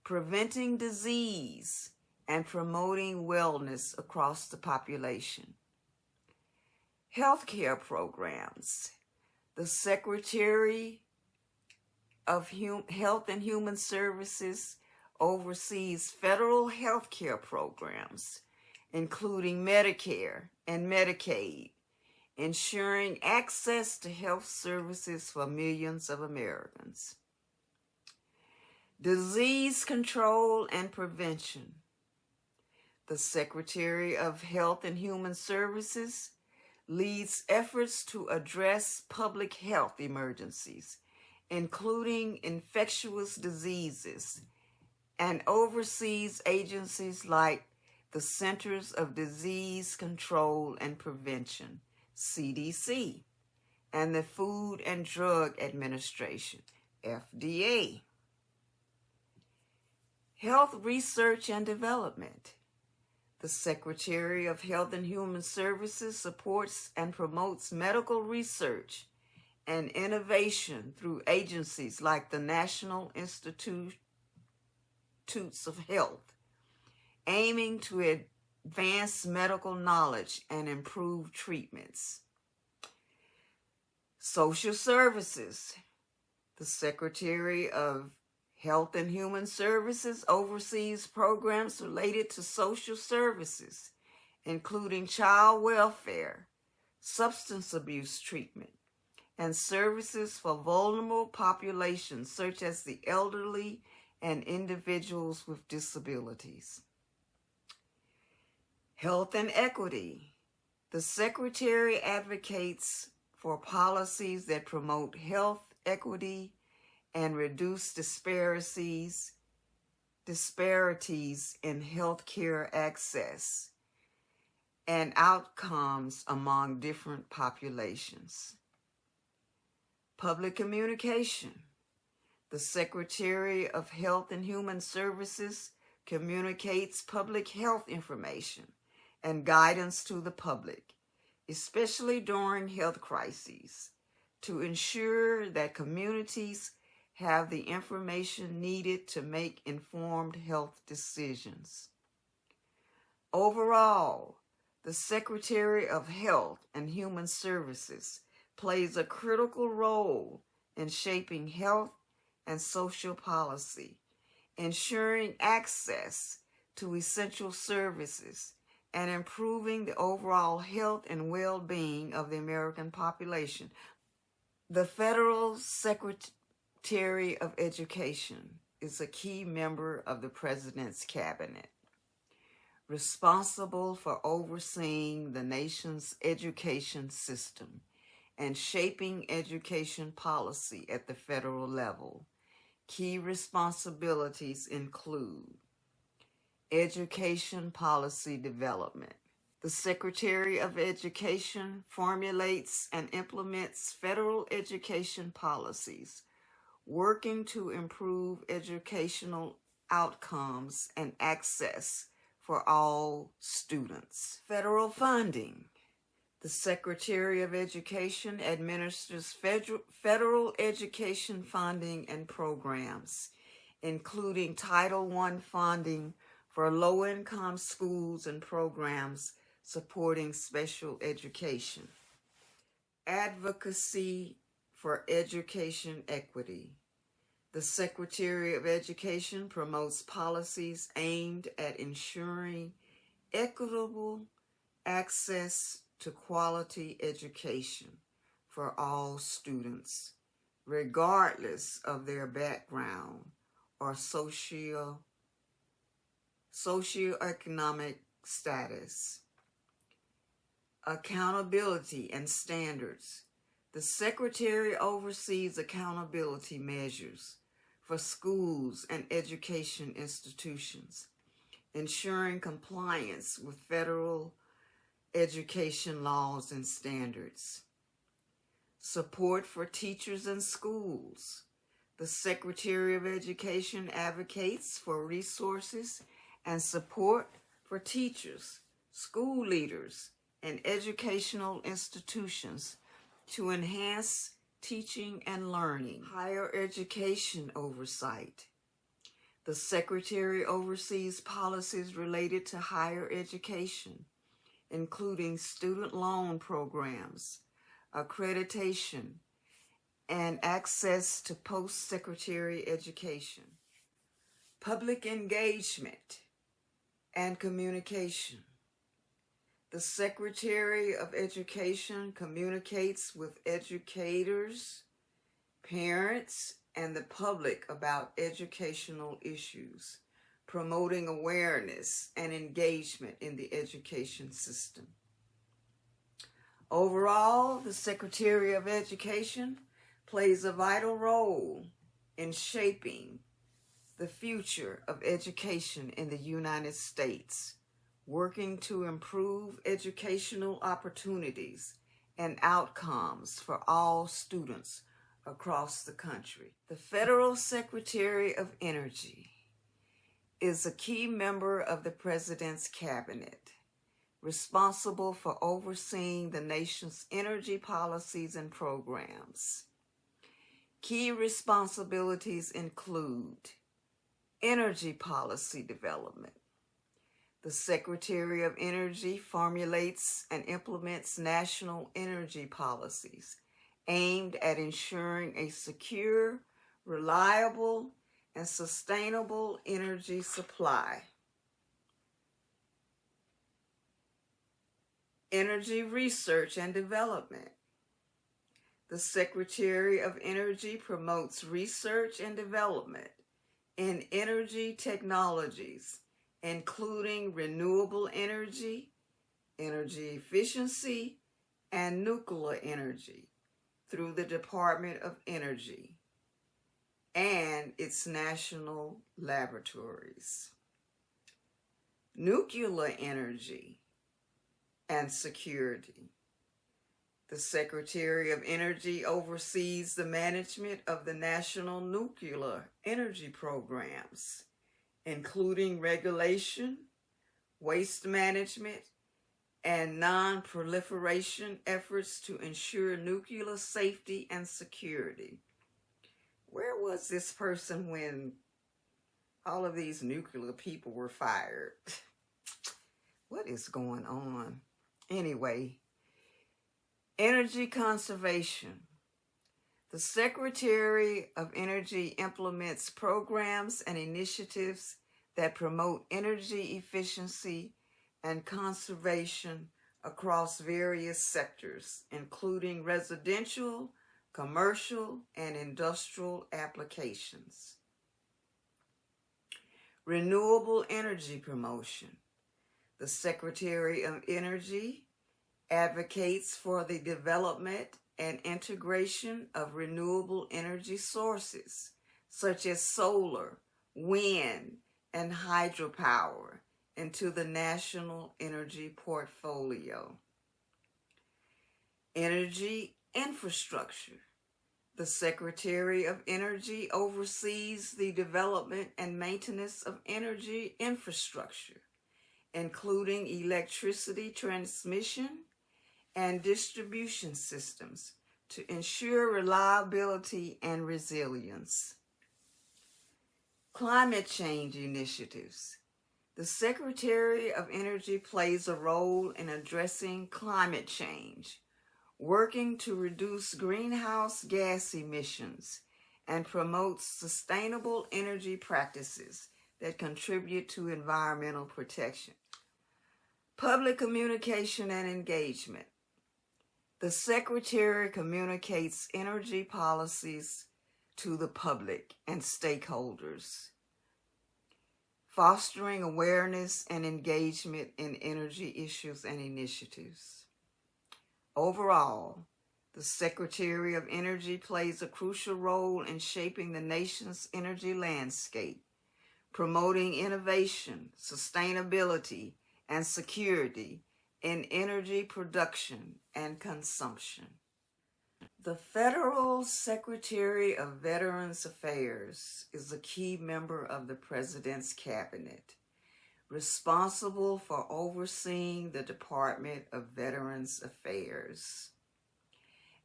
preventing disease, and promoting wellness across the population. Healthcare programs. The Secretary of Health and Human Services oversees federal health care programs, including Medicare and Medicaid, ensuring access to health services for millions of Americans. Disease control and prevention. The Secretary of Health and Human Services leads efforts to address public health emergencies, including infectious diseases, and oversees agencies like the Centers of Disease Control and Prevention, CDC, and the Food and Drug Administration, FDA. Health research and development. The Secretary of Health and Human Services supports and promotes medical research and innovation through agencies like the National Institutes of Health, aiming to advance medical knowledge and improve treatments. Social services. The Secretary of Health and Human Services oversees programs related to social services, including child welfare, substance abuse treatment, and services for vulnerable populations such as the elderly and individuals with disabilities. Health and equity. The Secretary advocates for policies that promote health equity and reduce disparities in healthcare access and outcomes among different populations. Public communication. The Secretary of Health and Human Services communicates public health information and guidance to the public, especially during health crises, to ensure that communities have the information needed to make informed health decisions. Overall, the Secretary of Health and Human Services plays a critical role in shaping health and social policy, ensuring access to essential services, and improving the overall health and well-being of the American population. The Federal Secretary of Education is a key member of the President's Cabinet, responsible for overseeing the nation's education system and shaping education policy at the federal level. Key responsibilities include education policy development. The Secretary of Education formulates and implements federal education policies, working to improve educational outcomes and access for all students. Federal funding. The Secretary of Education administers federal education funding and programs, including Title I funding for low-income schools and programs supporting special education. Advocacy for education equity. The Secretary of Education promotes policies aimed at ensuring equitable access to quality education for all students, regardless of their background or socioeconomic status. Accountability and standards. The Secretary oversees accountability measures for schools and education institutions, ensuring compliance with federal education laws and standards. Support for teachers and schools. The Secretary of Education advocates for resources and support for teachers, school leaders, and educational institutions to enhance teaching and learning. Higher education oversight. The Secretary oversees policies related to higher education, including student loan programs, accreditation, and access to post-secondary education. Public engagement and communication. The Secretary of Education communicates with educators, parents, and the public about educational issues, promoting awareness and engagement in the education system. Overall, the Secretary of Education plays a vital role in shaping the future of education in the United States, working to improve educational opportunities and outcomes for all students across the country. The Federal Secretary of Energy is a key member of the President's Cabinet, responsible for overseeing the nation's energy policies and programs. Key responsibilities include energy policy development. The Secretary of Energy formulates and implements national energy policies aimed at ensuring a secure, reliable, and sustainable energy supply. Energy research and development. The Secretary of Energy promotes research and development in energy technologies, including renewable energy, energy efficiency, and nuclear energy through the Department of Energy and its national laboratories. Nuclear energy and security. The Secretary of Energy oversees the management of the national nuclear energy programs, including regulation, waste management, and non-proliferation efforts to ensure nuclear safety and security. Where was this person when all of these nuclear people were fired? What is going on? Anyway, energy conservation. The Secretary of Energy implements programs and initiatives that promote energy efficiency and conservation across various sectors, including residential, commercial, and industrial applications. Renewable energy promotion. The Secretary of Energy advocates for the development and integration of renewable energy sources, such as solar, wind, and hydropower, into the national energy portfolio. Energy infrastructure. The Secretary of Energy oversees the development and maintenance of energy infrastructure, including electricity transmission and distribution systems, to ensure reliability and resilience. Climate change initiatives. The Secretary of Energy plays a role in addressing climate change, working to reduce greenhouse gas emissions and promotes sustainable energy practices that contribute to environmental protection. Public communication and engagement. The Secretary communicates energy policies to the public and stakeholders, fostering awareness and engagement in energy issues and initiatives. Overall, the Secretary of Energy plays a crucial role in shaping the nation's energy landscape, promoting innovation, sustainability, and security in energy production and consumption. The Federal Secretary of Veterans Affairs is a key member of the President's Cabinet, responsible for overseeing the Department of Veterans Affairs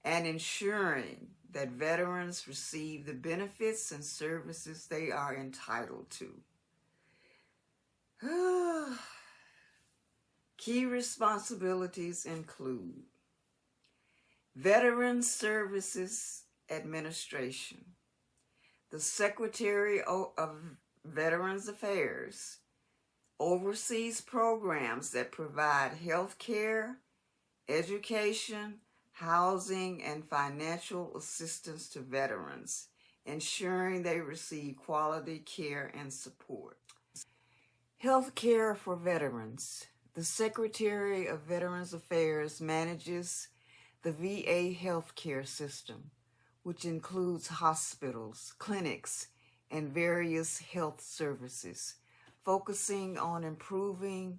and ensuring that veterans receive the benefits and services they are entitled to. Key responsibilities include Veterans Services Administration. The Secretary of Veterans Affairs oversees programs that provide health care, education, housing, and financial assistance to veterans, ensuring they receive quality care and support. Health care for veterans. The Secretary of Veterans Affairs manages the VA healthcare system, which includes hospitals, clinics, and various health services, focusing on improving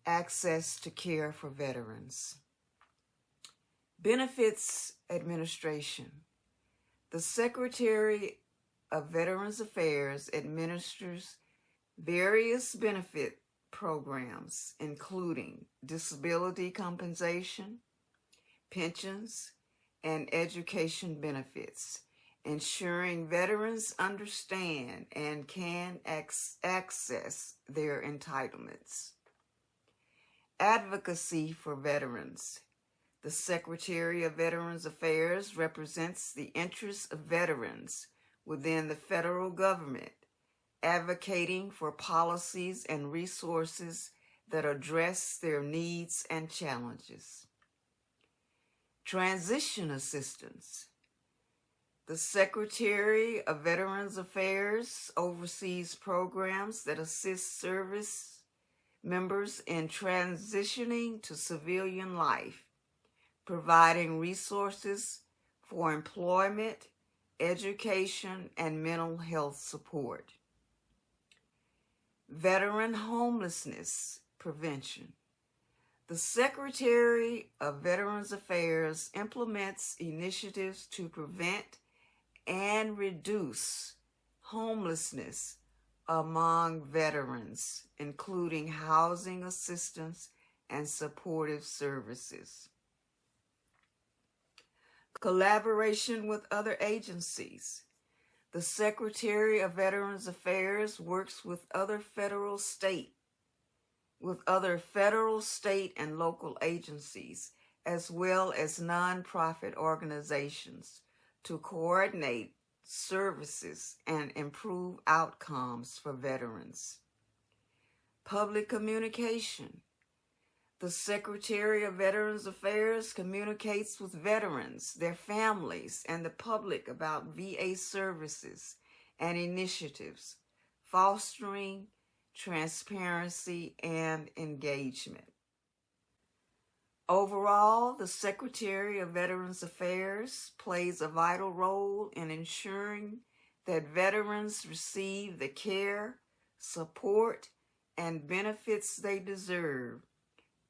access to care for veterans. Benefits Administration. The Secretary of Veterans Affairs administers various benefit programs, including disability compensation, pensions, and education benefits, ensuring veterans understand and can access their entitlements. Advocacy for veterans. The Secretary of Veterans Affairs represents the interests of veterans within the federal government, advocating for policies and resources that address their needs and challenges. Transition assistance. The Secretary of Veterans Affairs oversees programs that assist service members in transitioning to civilian life, providing resources for employment, education, and mental health support. Veteran homelessness prevention. The Secretary of Veterans Affairs implements initiatives to prevent and reduce homelessness among veterans, including housing assistance and supportive services. Collaboration with other agencies. The Secretary of Veterans Affairs works with other federal, state, and local agencies, as well as nonprofit organizations, to coordinate services and improve outcomes for veterans. Public communication. The Secretary of Veterans Affairs communicates with veterans, their families, and the public about VA services and initiatives, fostering transparency and engagement. Overall, the Secretary of Veterans Affairs plays a vital role in ensuring that veterans receive the care, support, and benefits they deserve,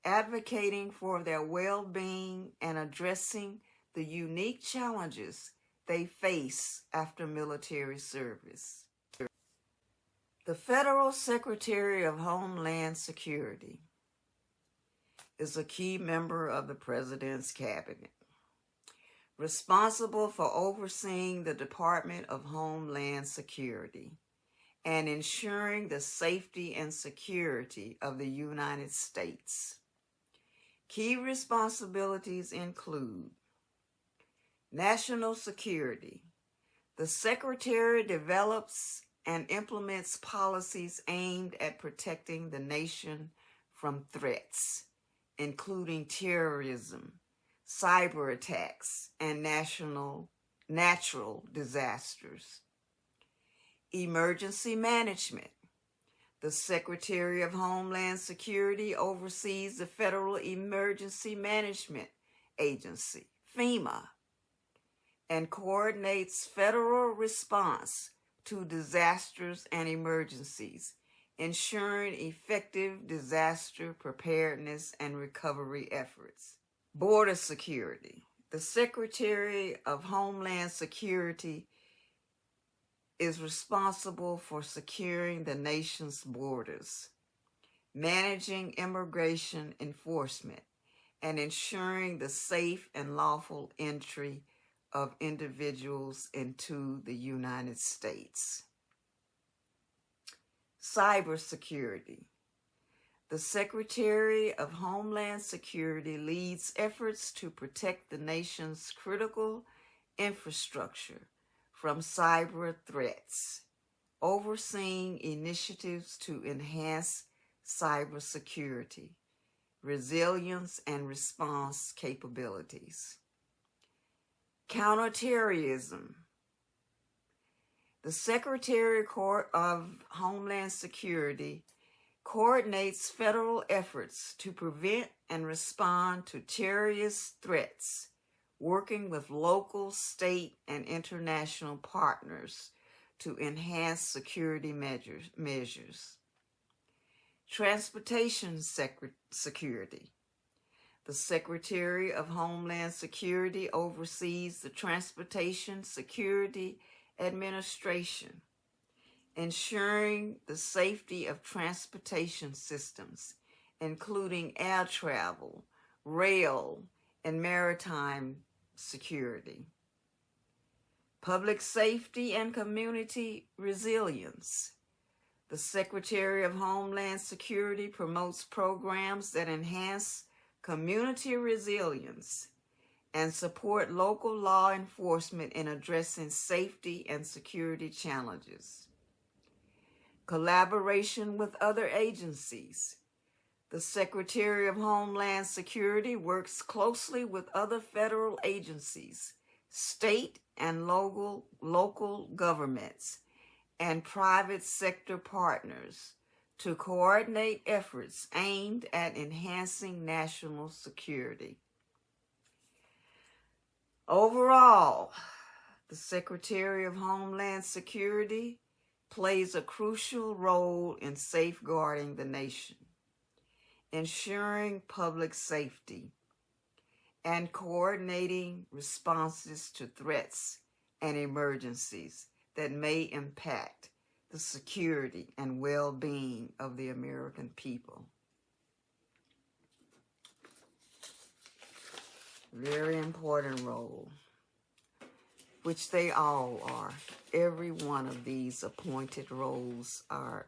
advocating for their well-being and addressing the unique challenges they face after military service. The Federal Secretary of Homeland Security is a key member of the President's Cabinet, responsible for overseeing the Department of Homeland Security and ensuring the safety and security of the United States. Key responsibilities include national security. The Secretary develops and implements policies aimed at protecting the nation from threats, including terrorism, cyber attacks, and natural disasters. Emergency management. The Secretary of Homeland Security oversees the Federal Emergency Management Agency, FEMA, and coordinates federal response to disasters and emergencies, ensuring effective disaster preparedness and recovery efforts. Border security. The Secretary of Homeland Security is responsible for securing the nation's borders, managing immigration enforcement, and ensuring the safe and lawful entry of individuals into the United States. Cybersecurity. The Secretary of Homeland Security leads efforts to protect the nation's critical infrastructure from cyber threats, overseeing initiatives to enhance cybersecurity, resilience, and response capabilities. Counterterrorism. The Secretary of Homeland Security coordinates federal efforts to prevent and respond to terrorist threats, working with local, state, and international partners to enhance security measures. Transportation security. The Secretary of Homeland Security oversees the Transportation Security Administration, ensuring the safety of transportation systems, including air travel, rail, and maritime security. Public safety and community resilience. The Secretary of Homeland Security promotes programs that enhance community resilience and support local law enforcement in addressing safety and security challenges. Collaboration with other agencies. The Secretary of Homeland Security works closely with other federal agencies, state and local governments, and private sector partners to coordinate efforts aimed at enhancing national security. Overall, the Secretary of Homeland Security plays a crucial role in safeguarding the nation, ensuring public safety, and coordinating responses to threats and emergencies that may impact the security and well-being of the American people. Very important role, which they all are. Every one of these appointed roles are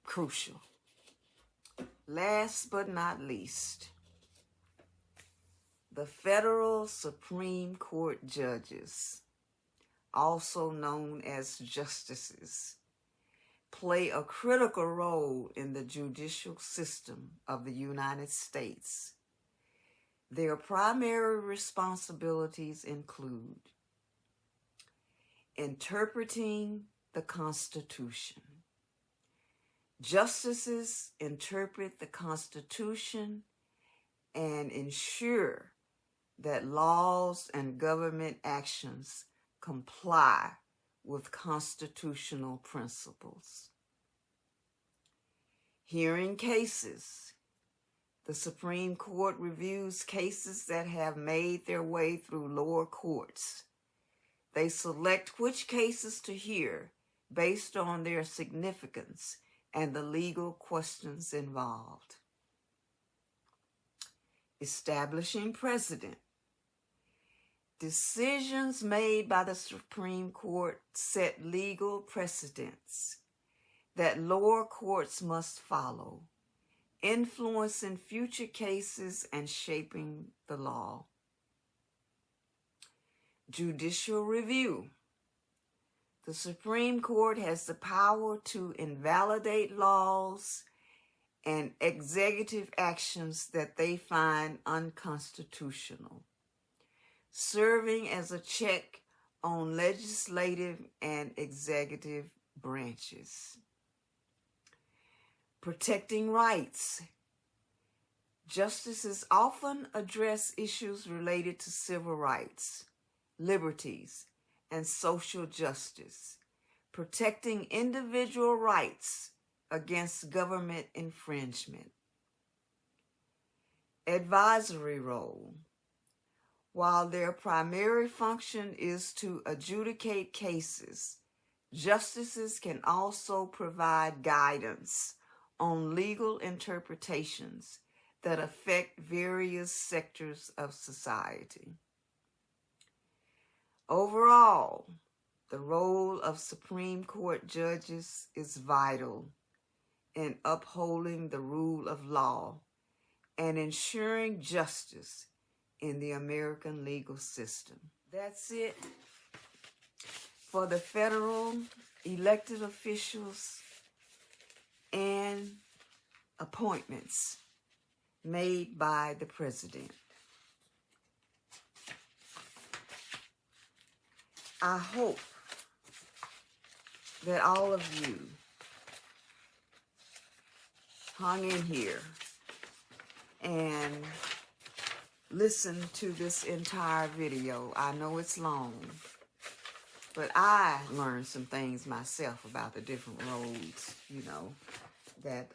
crucial. Last but not least, the federal Supreme Court judges, also known as justices, play a critical role in the judicial system of the United States. Their primary responsibilities include interpreting the Constitution. Justices interpret the Constitution and ensure that laws and government actions comply with constitutional principles. Hearing cases. The Supreme Court reviews cases that have made their way through lower courts. They select which cases to hear based on their significance and the legal questions involved. Establishing precedent. Decisions made by the Supreme Court set legal precedents that lower courts must follow, influencing future cases and shaping the law. Judicial review. The Supreme Court has the power to invalidate laws and executive actions that they find unconstitutional, serving as a check on legislative and executive branches. Protecting rights. Justices often address issues related to civil rights, liberties, and social justice, protecting individual rights against government infringement. Advisory role. While their primary function is to adjudicate cases, justices can also provide guidance on legal interpretations that affect various sectors of society. Overall, the role of Supreme Court judges is vital in upholding the rule of law and ensuring justice in the American legal system. That's it for the federal elected officials and appointments made by the president. I hope that all of you hung in here and listened to this entire video. I know it's long, but I learned some things myself about the different roles, that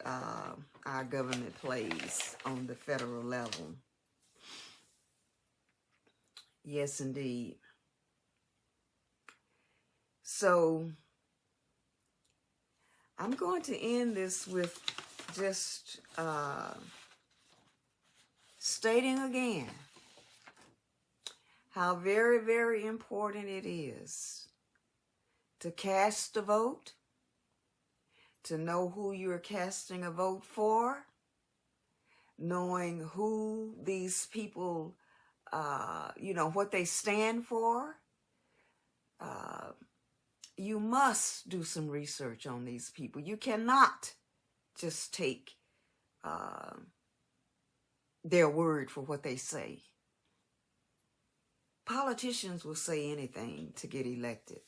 our government plays on the federal level. Yes, indeed. So I'm going to end this with just stating again how very, very important it is to cast a vote, to know who you're casting a vote for, knowing who these people, what they stand for. You must do some research on these people. You cannot just take their word for what they say. Politicians will say anything to get elected.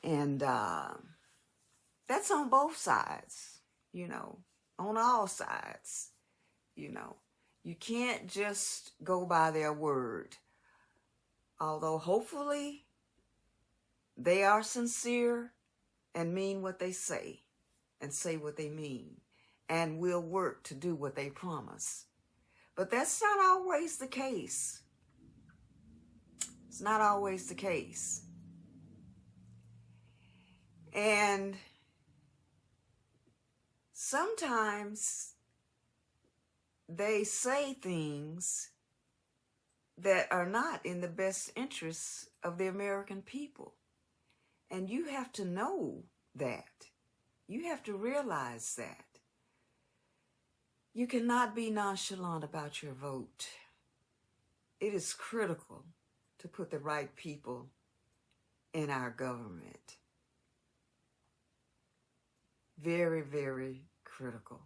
And that's on both sides, on all sides, You can't just go by their word. Although hopefully they are sincere and mean what they say and say what they mean and will work to do what they promise. But that's not always the case. It's not always the case. And sometimes they say things that are not in the best interests of the American people. And you have to know that. You have to realize that. You cannot be nonchalant about your vote. It is critical to put the right people in our government. Very, very critical.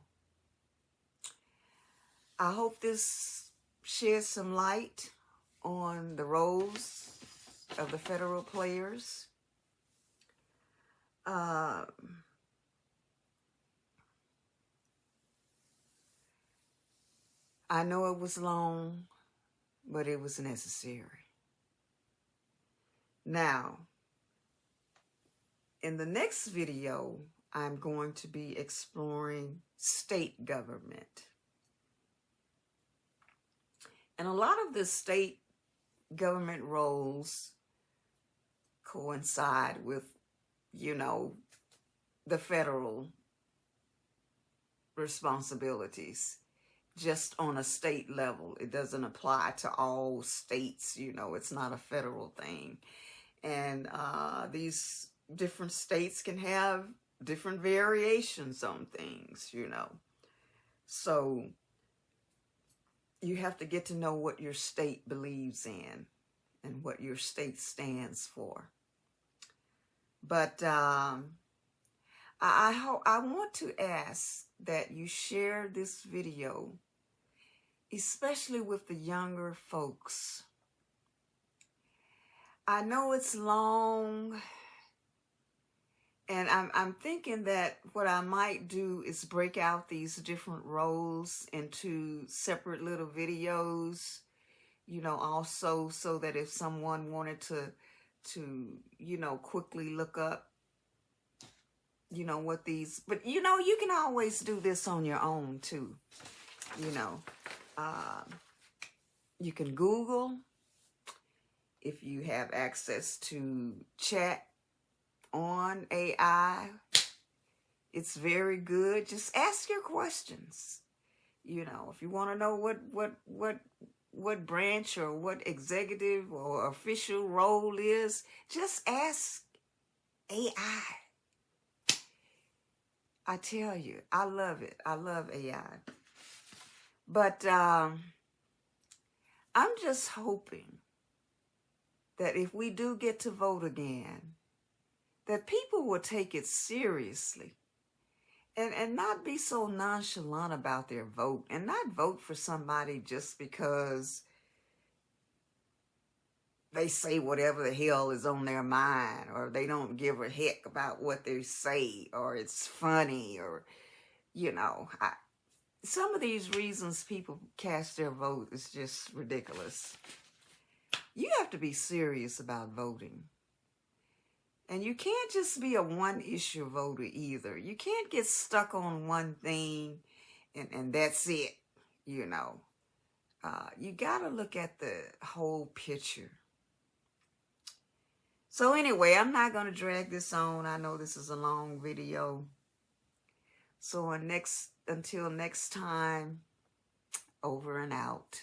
I hope this sheds some light on the roles of the federal players. I know it was long, but it was necessary. Now, in the next video, I'm going to be exploring state government. And a lot of the state government roles coincide with, the federal responsibilities, just on a state level. It doesn't apply to all states, it's not a federal thing. And these different states can have different variations on things, So you have to get to know what your state believes in and what your state stands for. But I want to ask that you share this video, especially with the younger folks. I know it's long, and I'm thinking that what I might do is break out these different roles into separate little videos, also so that if someone wanted to quickly look up, what these, but you can always do this on your own too. You can Google if you have access to chat on AI. It's very good. Just ask your questions. If you want to know what branch or what executive or official role is, just ask AI. I tell you, I love it. I love AI. But I'm just hoping that if we do get to vote again, that people will take it seriously and not be so nonchalant about their vote, and not vote for somebody just because they say whatever the hell is on their mind, or they don't give a heck about what they say, or it's funny, or, some of these reasons people cast their vote is just ridiculous. You have to be serious about voting. And you can't just be a one-issue voter either. You can't get stuck on one thing and that's it, You got to look at the whole picture. So anyway, I'm not going to drag this on. I know this is a long video. So until next time, over and out.